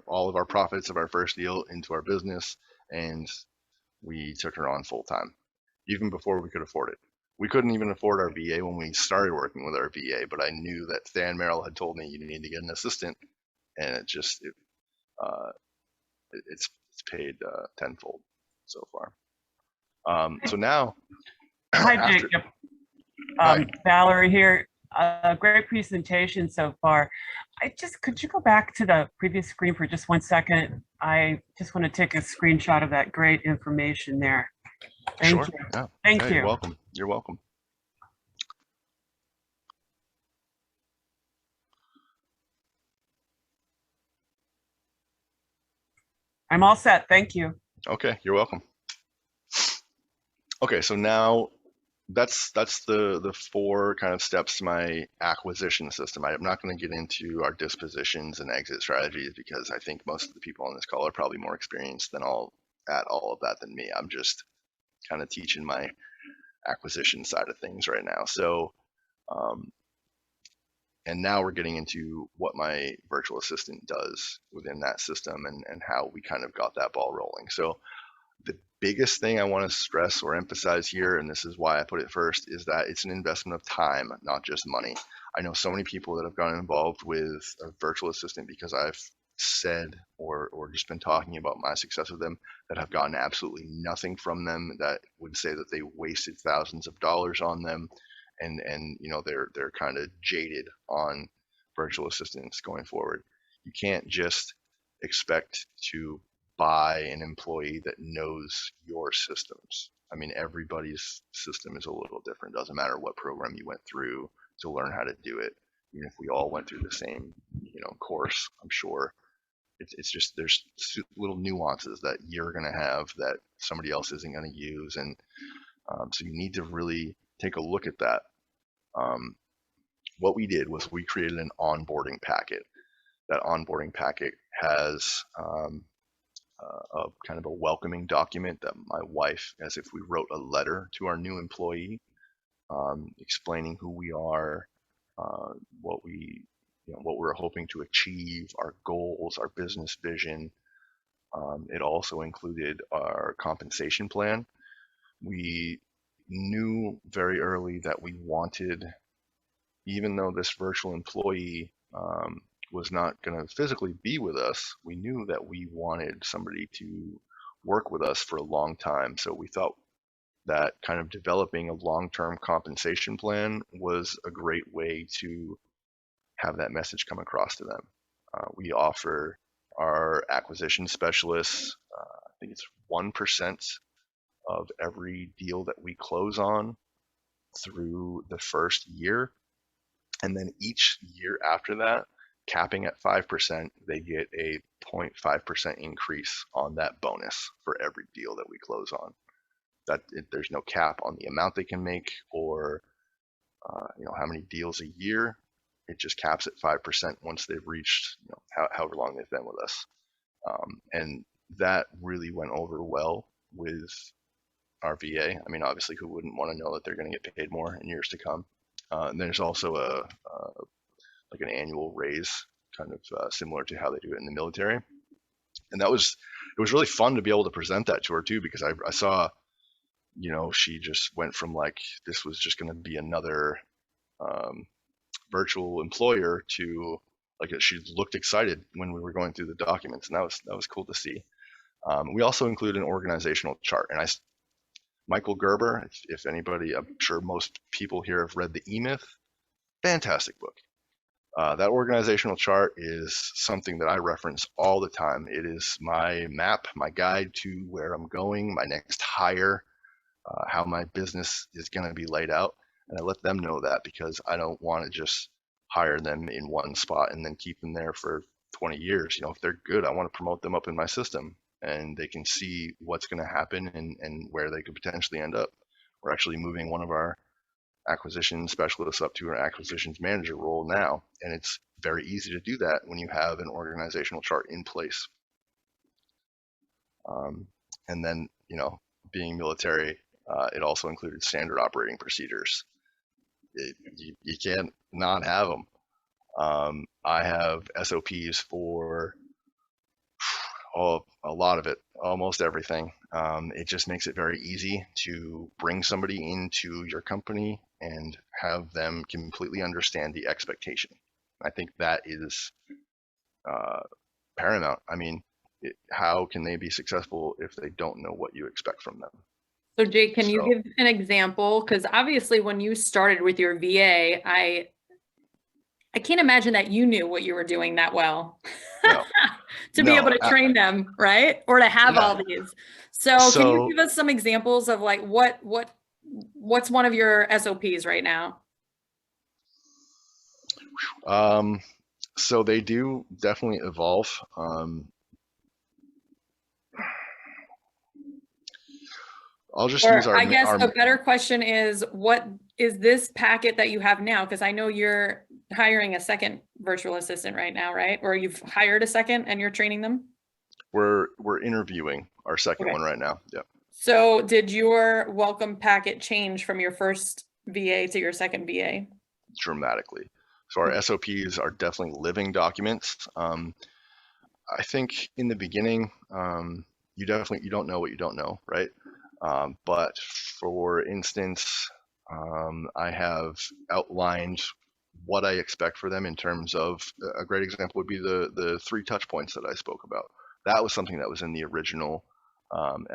B: all of our profits of our first deal into our business, and we took her on full-time, even before we could afford it. We couldn't even afford our VA when we started working with our VA, but I knew that Stan Merrill had told me you need to get an assistant, and it's paid tenfold so far. So now,
F: Hi, Jacob.
B: Hi.
F: Valerie here. Great presentation so far. Could you go back to the previous screen for just 1 second? I just want to take a screenshot of that great information there. Thank
B: Sure.
F: you.
B: Yeah.
F: Thank
B: Hey,
F: you.
B: You're welcome. You're welcome.
F: I'm all set. Thank you.
B: Okay, you're welcome. Okay, so now that's the four kind of steps to my acquisition system. I'm not going to get into our dispositions and exit strategies because I think most of the people on this call are probably more experienced than all of that than me. I'm just kind of teaching my acquisition side of things right now. So, and now we're getting into what my virtual assistant does within that system and how we kind of got that ball rolling. So the biggest thing I want to stress or emphasize here, and this is why I put it first, is that it's an investment of time, not just money. I know so many people that have gotten involved with a virtual assistant because I've said or just been talking about my success with them that have gotten absolutely nothing from them, that would say that they wasted thousands of dollars on them, and you know they're kind of jaded on virtual assistants going forward. You can't just expect to buy an employee that knows your systems. I mean, everybody's system is a little different. Doesn't matter what program you went through to learn how to do it. Even if we all went through the same, course, I'm sure it's just there's little nuances that you're going to have that somebody else isn't going to use, and so you need to really take a look at that. What we did was we created an onboarding packet. That onboarding packet has a kind of a welcoming document that my wife, as if we wrote a letter to our new employee, explaining who we are, what we're hoping to achieve, our goals, our business vision. It also included our compensation plan. We knew very early that we wanted, even though this virtual employee was not going to physically be with us, we knew that we wanted somebody to work with us for a long time. So we thought that kind of developing a long-term compensation plan was a great way to have that message come across to them. We offer our acquisition specialists, I think it's 1% of every deal that we close on through the first year. And then each year after that, capping at 5%, they get a 0.5% increase on that bonus for every deal that we close on. There's no cap on the amount they can make or how many deals a year. It just caps at 5% once they've reached however long they've been with us. And that really went over well with our VA. I mean, obviously, who wouldn't want to know that they're going to get paid more in years to come? And there's also like an annual raise, kind of similar to how they do it in the military. And it was really fun to be able to present that to her too, because I saw, she just went from like, this was just going to be another virtual employer to like, she looked excited when we were going through the documents, and that was cool to see. We also include an organizational chart, and Michael Gerber, if anybody, I'm sure most people here have read The E-Myth, fantastic book. That organizational chart is something that I reference all the time. It is my map, my guide to where I'm going, my next hire, how my business is going to be laid out. And I let them know that because I don't want to just hire them in one spot and then keep them there for 20 years. If they're good, I want to promote them up in my system and they can see what's going to happen and where they could potentially end up. We're actually moving one of our acquisition specialists up to an acquisitions manager role now. And it's very easy to do that when you have an organizational chart in place. And then, being military, it also included standard operating procedures. You can't not have them. I have SOPs for a lot of it, almost everything. It just makes it very easy to bring somebody into your company and have them completely understand the expectation. I think that is paramount. I mean, how can they be successful if they don't know what you expect from them?
A: So Jake, can you give an example? Because obviously when you started with your VA, I I can't imagine that you knew what you were doing that well
B: No.
A: to be able
B: No,
A: to train them, right? Or to have
B: Yeah.
A: all these. So can
B: So-
A: you give us some examples of like what's one of your SOPs right now?
B: So they do definitely evolve. I'll just use
A: Or
B: our,
A: I guess
B: our
A: a better question is, what is this packet that you have now? Because I know you're hiring a second virtual assistant right now, right? Or you've hired a second and you're training them?
B: we're interviewing our second
A: Okay.
B: one right now. Yeah.
A: So did your welcome packet change from your first VA to your second VA?
B: Dramatically. So our SOPs are definitely living documents. I think in the beginning, you don't know what you don't know, right? But for instance, I have outlined what I expect for them in terms of, a great example would be the 3 touch points that I spoke about. That was something that was in the original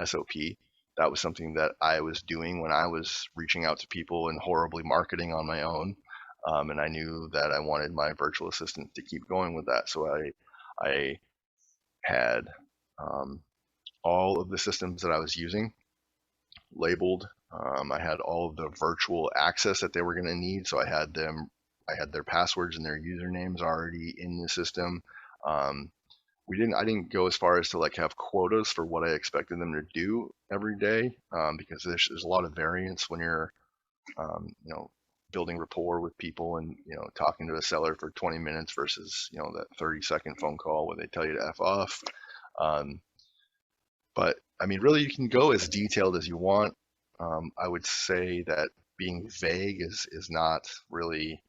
B: SOP. That was something that I was doing when I was reaching out to people and horribly marketing on my own. And I knew that I wanted my virtual assistant to keep going with that. So I had all of the systems that I was using labeled. I had all of the virtual access that they were going to need. So I had their passwords and their usernames already in the system. I didn't go as far as to like have quotas for what I expected them to do every day, because there's a lot of variance when you're, building rapport with people and, talking to a seller for 20 minutes versus, that 30-second phone call where they tell you to F off. But I mean, really, you can go as detailed as you want. I would say that being vague is not really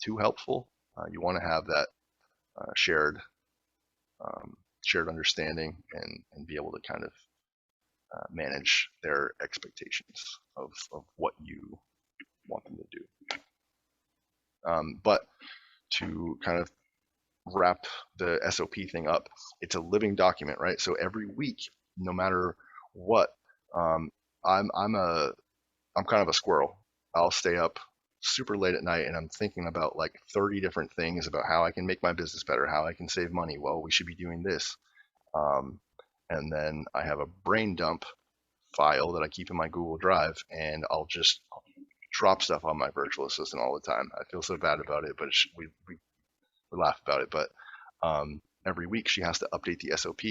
B: too helpful. You want to have that shared understanding and be able to kind of manage their expectations of what you want them to do. But to kind of wrap the SOP thing up, it's a living document, right? So every week, no matter what, I'm kind of a squirrel. I'll stay up super late at night and I'm thinking about like 30 different things about how I can make my business better, how I can save money. Well, we should be doing this. And then I have a brain dump file that I keep in my Google Drive, and I'll just drop stuff on my virtual assistant all the time. I feel so bad about it, but we laugh about it. But every week she has to update the SOP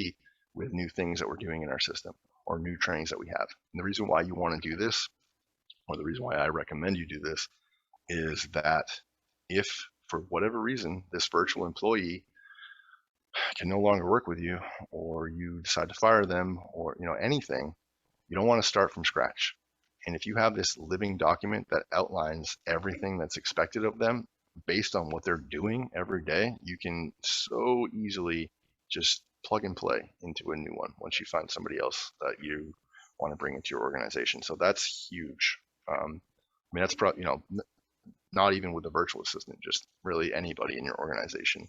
B: with new things that we're doing in our system or new trainings that we have. And the reason why you want to do this, or the reason why I recommend you do this, is that if for whatever reason this virtual employee can no longer work with you, or you decide to fire them, or anything, you don't want to start from scratch. And if you have this living document that outlines everything that's expected of them based on what they're doing every day, you can so easily just plug and play into a new one once you find somebody else that you want to bring into your organization. So that's huge. I mean, that's probably, not even with a virtual assistant, just really anybody in your organization.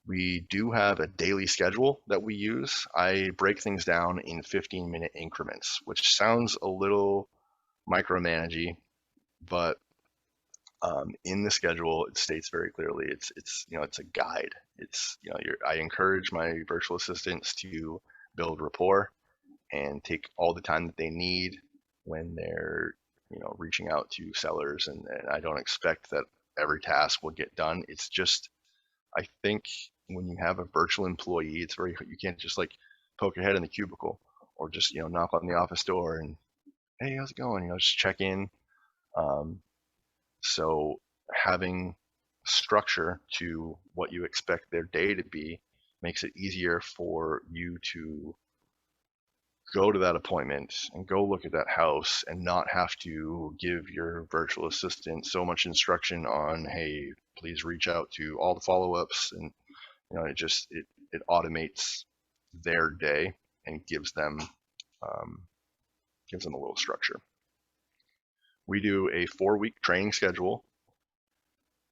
B: We do have a daily schedule that we use. I break things down in 15-minute increments, which sounds a little micromanagey, but in the schedule, it states very clearly it's a guide. It's I encourage my virtual assistants to build rapport and take all the time that they need when they're reaching out to sellers, and I don't expect that every task will get done. It's just, I think when you have a virtual employee, you can't just like poke your head in the cubicle or just knock on the office door and, hey, how's it going? Just check in. So having structure to what you expect their day to be makes it easier for you to go to that appointment and go look at that house and not have to give your virtual assistant so much instruction on, hey, please reach out to all the follow-ups. And it automates their day and gives them a little structure. We do a 4-week training schedule.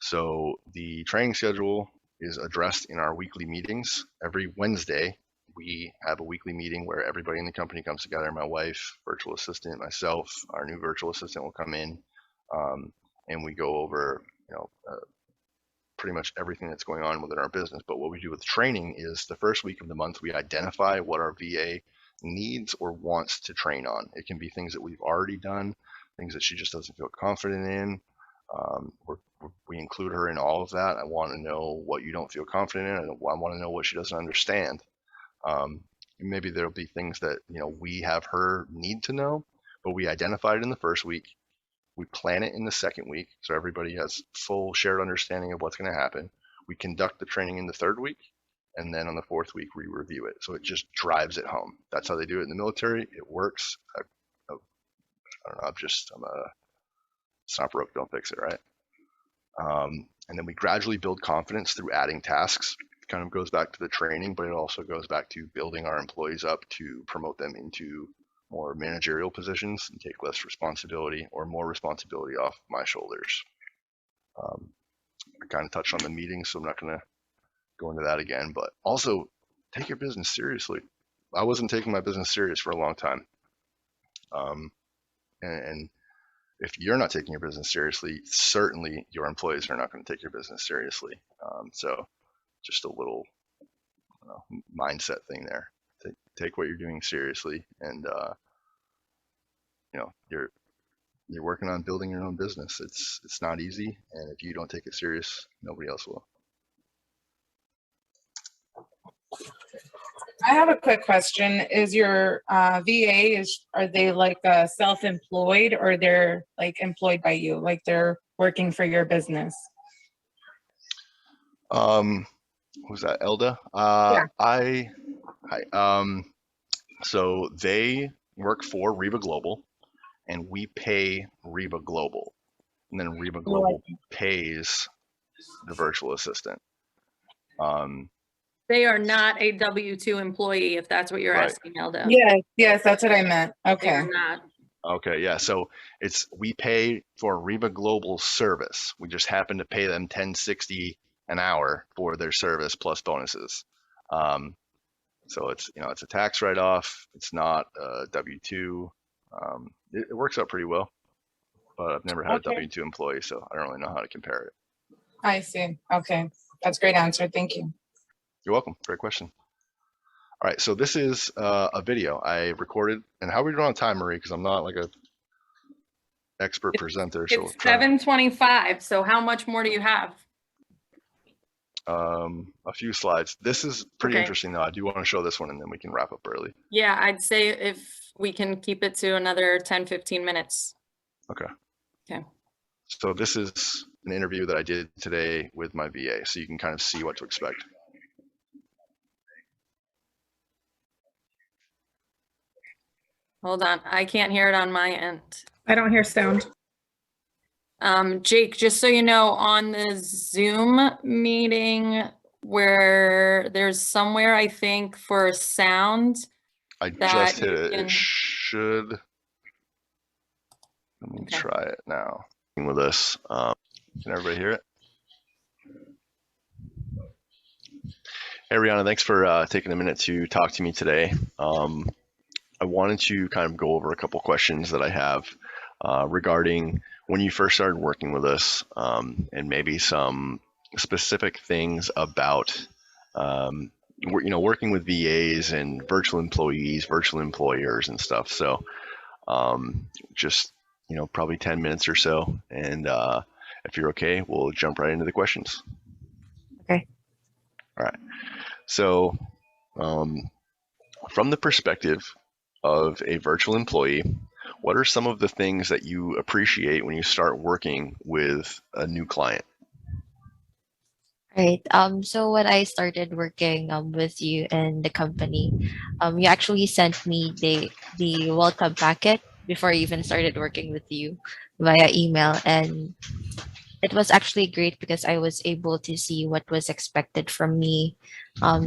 B: So the training schedule is addressed in our weekly meetings. Every Wednesday, we have a weekly meeting where everybody in the company comes together. My wife, virtual assistant, myself, our new virtual assistant will come in, and we go over pretty much everything that's going on within our business. But what we do with training is the first week of the month, we identify what our VA needs or wants to train on. It can be things that we've already done, things that she just doesn't feel confident in. We include her in all of that. I want to know what you don't feel confident in. I want to know what she doesn't understand. Maybe there'll be things that, we have her need to know, but we identify it in the first week. We plan it in the second week, so everybody has full shared understanding of what's going to happen. We conduct the training in the third week, and then on the fourth week, we review it. So it just drives it home. That's how they do it in the military. It works. I don't know. It's not broke, don't fix it, right? And then we gradually build confidence through adding tasks. It kind of goes back to the training, but it also goes back to building our employees up to promote them into more managerial positions and take less responsibility or more responsibility off my shoulders. I kind of touched on the meeting, so I'm not going to go into that again, but also take your business seriously. I wasn't taking my business serious for a long time. And if you're not taking your business seriously, certainly your employees are not going to take your business seriously. So just a little mindset thing there. Take what you're doing seriously, and you're working on building your own business. It's not easy, and if you don't take it serious, nobody else will.
G: I have a quick question. Is your VA, are they like self-employed, or they're like employed by you, like they're working for your business?
B: Who's that, Elda?
G: Yeah.
B: So they work for Reba Global, and we pay Reba Global, and then Reba Global pays the virtual assistant.
A: They are not a W-2 employee, if that's what you're
B: Right.
A: asking, Elda.
G: Yes, that's what I meant.
A: They
G: Okay.
A: are not.
B: Okay, yeah. So we pay for Reba Global's service. We just happen to pay them $10.60 an hour for their service plus bonuses. So it's a tax write-off. It's not a W-2. It works out pretty well, but I've never had a W-2 employee, so I don't really know how to compare it.
G: I see. Okay. That's a great answer. Thank you.
B: You're welcome. Great question. All right, so this is a video I recorded. And how are we doing on time, Marie? Because I'm not like a expert presenter. So
A: It's 7:25. So how much more do you have?
B: A few slides. This is pretty
A: Okay.
B: interesting, though. I do want to show this one, and then we can wrap up early.
A: Yeah, I'd say if we can keep it to another 10, 15 minutes.
B: Okay.
A: Okay.
B: So this is an interview that I did today with my VA, so you can kind of see what to expect.
A: Hold on. I can't hear it on my end.
E: I don't hear sound.
A: Jake, just so you know, on the Zoom meeting where there's somewhere, I think, for sound.
B: I
A: that
B: just hit
A: you
B: it.
A: can-
B: It should. Let me
A: Okay.
B: try it now. With this, can everybody hear it? Hey, Rihanna, thanks for taking a minute to talk to me today. I wanted to kind of go over a couple questions that I have regarding when you first started working with us, and maybe some specific things about working with VAs and virtual employees, virtual employers and stuff. So just probably 10 minutes or so, and if you're okay, we'll jump right into the questions.
H: Okay.
B: All right. So from the perspective of a virtual employee, what are some of the things that you appreciate when you start working with a new client?
H: Right. So when I started working with you in the company, you actually sent me the welcome packet before I even started working with you via email, and it was actually great because I was able to see what was expected from me,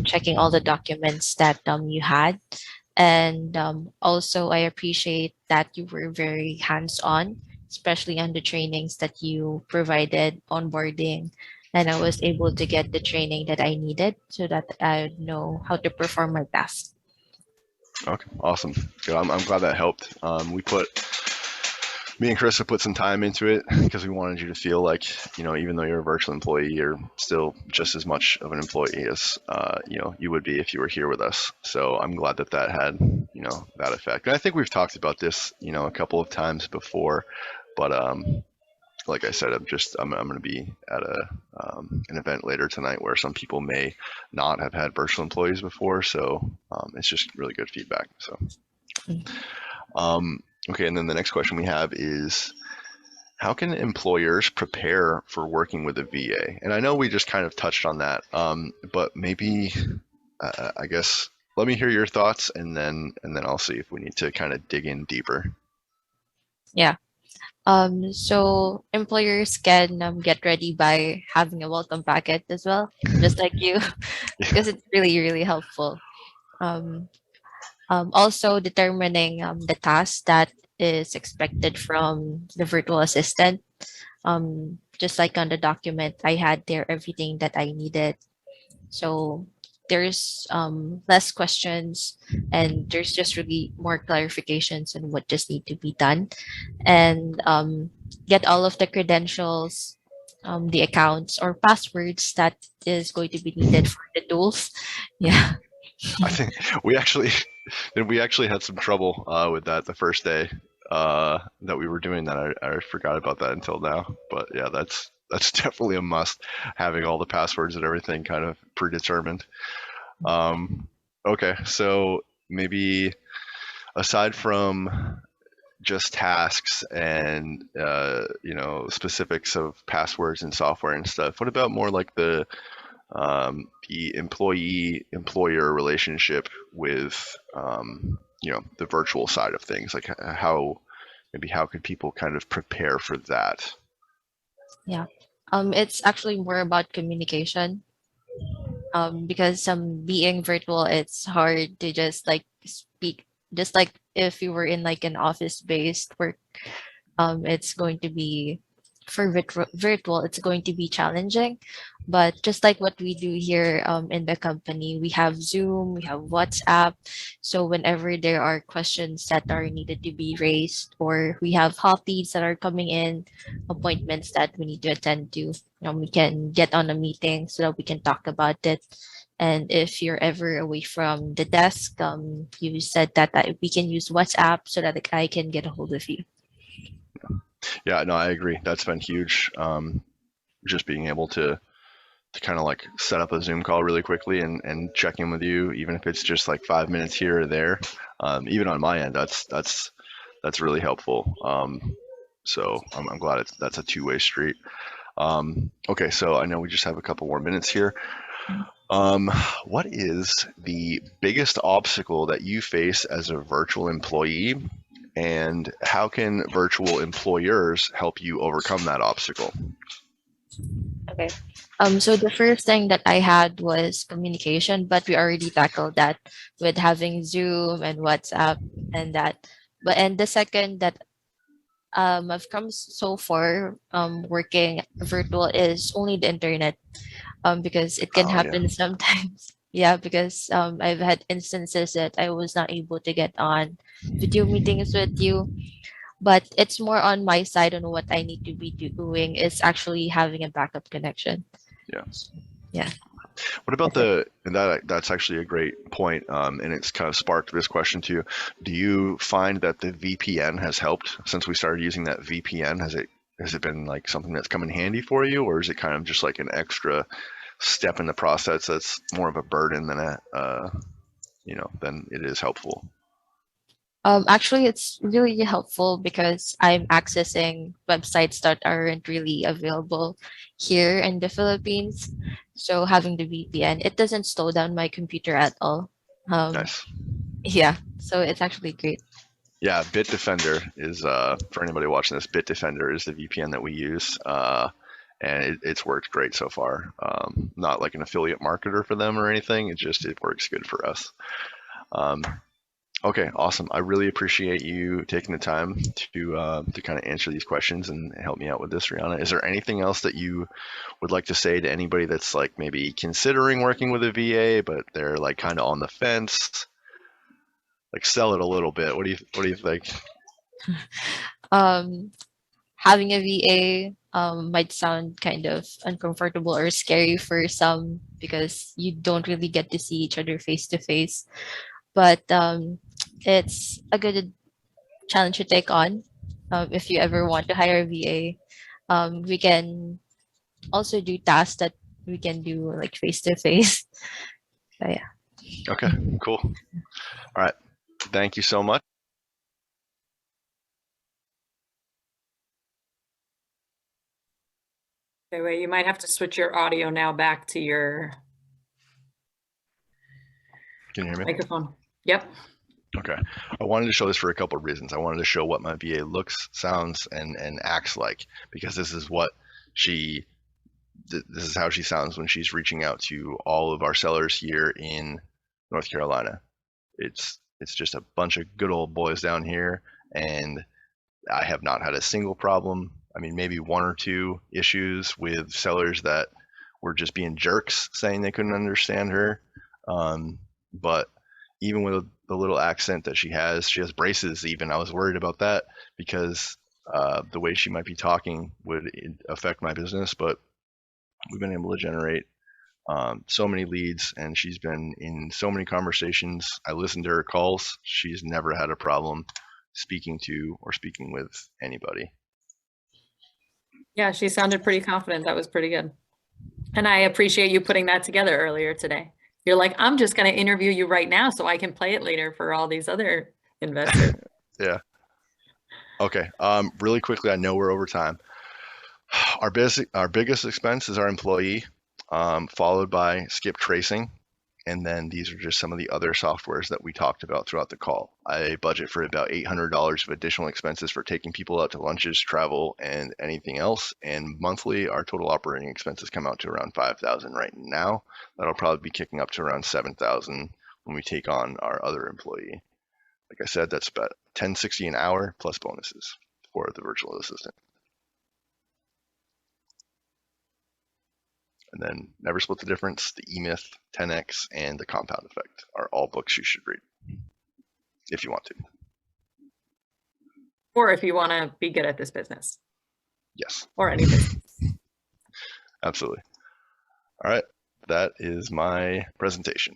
H: checking all the documents that you had. And also, I appreciate that you were very hands-on, especially on the trainings that you provided, onboarding. And I was able to get the training that I needed so that I know how to perform my task.
B: Okay, awesome. Good. I'm glad that helped. We put me and Chris have put some time into it because we wanted you to feel like, even though you're a virtual employee, you're still just as much of an employee as, you would be if you were here with us. So I'm glad that that had, that effect. And I think we've talked about this, a couple of times before, but like I said, I'm going to be at an event later tonight where some people may not have had virtual employees before. So it's just really good feedback. So, okay. And then the next question we have is, how can employers prepare for working with a VA? And I know we just kind of touched on that, but maybe, I guess, let me hear your thoughts, and then I'll see if we need to kind of dig in deeper.
H: Yeah. So employers can get ready by having a welcome packet as well, just like you, because it's really, really helpful. Also determining the task that is expected from the virtual assistant. Just like on the document, I had there everything that I needed. So there's less questions, and there's just really more clarifications on what just need to be done, and get all of the credentials, the accounts or passwords that is going to be needed for the tools. Yeah.
B: I think we actually had some trouble with that the first day that we were doing that. I forgot about that until now, but yeah, that's definitely a must, having all the passwords and everything kind of predetermined. Okay, so maybe aside from just tasks and specifics of passwords and software and stuff, what about more like the employee-employer relationship with the virtual side of things? Like how could people kind of prepare for that?
H: Yeah. It's actually more about communication. Because being virtual, it's hard to just like speak. Just like if you were in like an office-based work, it's going to be for virtual, it's going to be challenging. But just like what we do here in the company, we have Zoom, we have WhatsApp. So whenever there are questions that are needed to be raised, or we have hobbies that are coming in, appointments that we need to attend to, we can get on a meeting so that we can talk about it. And if you're ever away from the desk, you said that we can use WhatsApp so that I can get a hold of you.
B: Yeah, no, I agree. That's been huge. Just being able to kind of like set up a Zoom call really quickly and check in with you, even if it's just like 5 minutes here or there. Even on my end, that's really helpful. So I'm glad that's a two-way street. Okay, so I know we just have a couple more minutes here. What is the biggest obstacle that you face as a virtual employee, and how can virtual employers help you overcome that obstacle?
H: Okay. So the first thing that I had was communication, but we already tackled that with having Zoom and WhatsApp and that. And the second that I've come so far working virtual is only the internet, because it can happen sometimes. Yeah, because I've had instances that I was not able to get on video meetings with you. But it's more on my side on what I need to be doing is actually having a backup connection.
B: Yeah.
H: Yeah.
B: What about that's actually a great point, and it's kind of sparked this question too. Do you find that the VPN has helped since we started using that VPN? Has it been like something that's come in handy for you, or is it kind of just like an extra step in the process that's more of a burden than than it is helpful?
H: Actually, it's really helpful because I'm accessing websites that aren't really available here in the Philippines. So having the VPN, it doesn't slow down my computer at all.
B: Nice.
H: Yeah, so it's actually great.
B: Yeah, Bitdefender is, for anybody watching this, Bitdefender is the VPN that we use. And it's worked great so far. Not like an affiliate marketer for them or anything. It works good for us. Okay, awesome. I really appreciate you taking the time to kind of answer these questions and help me out with this, Rihanna. Is there anything else that you would like to say to anybody that's like maybe considering working with a VA, but they're like kind of on the fence? Like, sell it a little bit. What do you think?
H: Having a VA might sound kind of uncomfortable or scary for some because you don't really get to see each other face to face. But it's a good challenge to take on if you ever want to hire a VA. We can also do tasks that we can do like face to face. So yeah.
B: Okay, cool. All right. Thank you so much.
A: Okay, wait, you might have to switch your audio now back to your
B: Can you hear me?
A: microphone. Yep.
B: Okay. I wanted to show this for a couple of reasons. I wanted to show what my VA looks, sounds, and acts like, because this is what this is how she sounds when she's reaching out to all of our sellers here in North Carolina. It's just a bunch of good old boys down here, and I have not had a single problem. I mean, maybe one or two issues with sellers that were just being jerks saying they couldn't understand her. But even with the little accent that she has braces even. I was worried about that because the way she might be talking would affect my business, but we've been able to generate so many leads, and she's been in so many conversations. I listened to her calls. She's never had a problem speaking to or speaking with anybody.
A: Yeah, she sounded pretty confident. That was pretty good. And I appreciate you putting that together earlier today. You're like, I'm just going to interview you right now so I can play it later for all these other investors.
B: Yeah. Okay. Really quickly, I know we're over time. Our biggest expense is our employee, followed by skip tracing. And then these are just some of the other softwares that we talked about throughout the call. I budget for about $800 of additional expenses for taking people out to lunches, travel, and anything else. And monthly, our total operating expenses come out to around $5,000 right now. That'll probably be kicking up to around $7,000 when we take on our other employee. Like I said, that's about $10.60 an hour plus bonuses for the virtual assistant. And then Never Split the Difference, the E-Myth, 10X, and the Compound Effect are all books you should read if you want to.
A: Or if you want to be good at this business.
B: Yes.
A: Or any business.
B: Absolutely. All right. That is my presentation.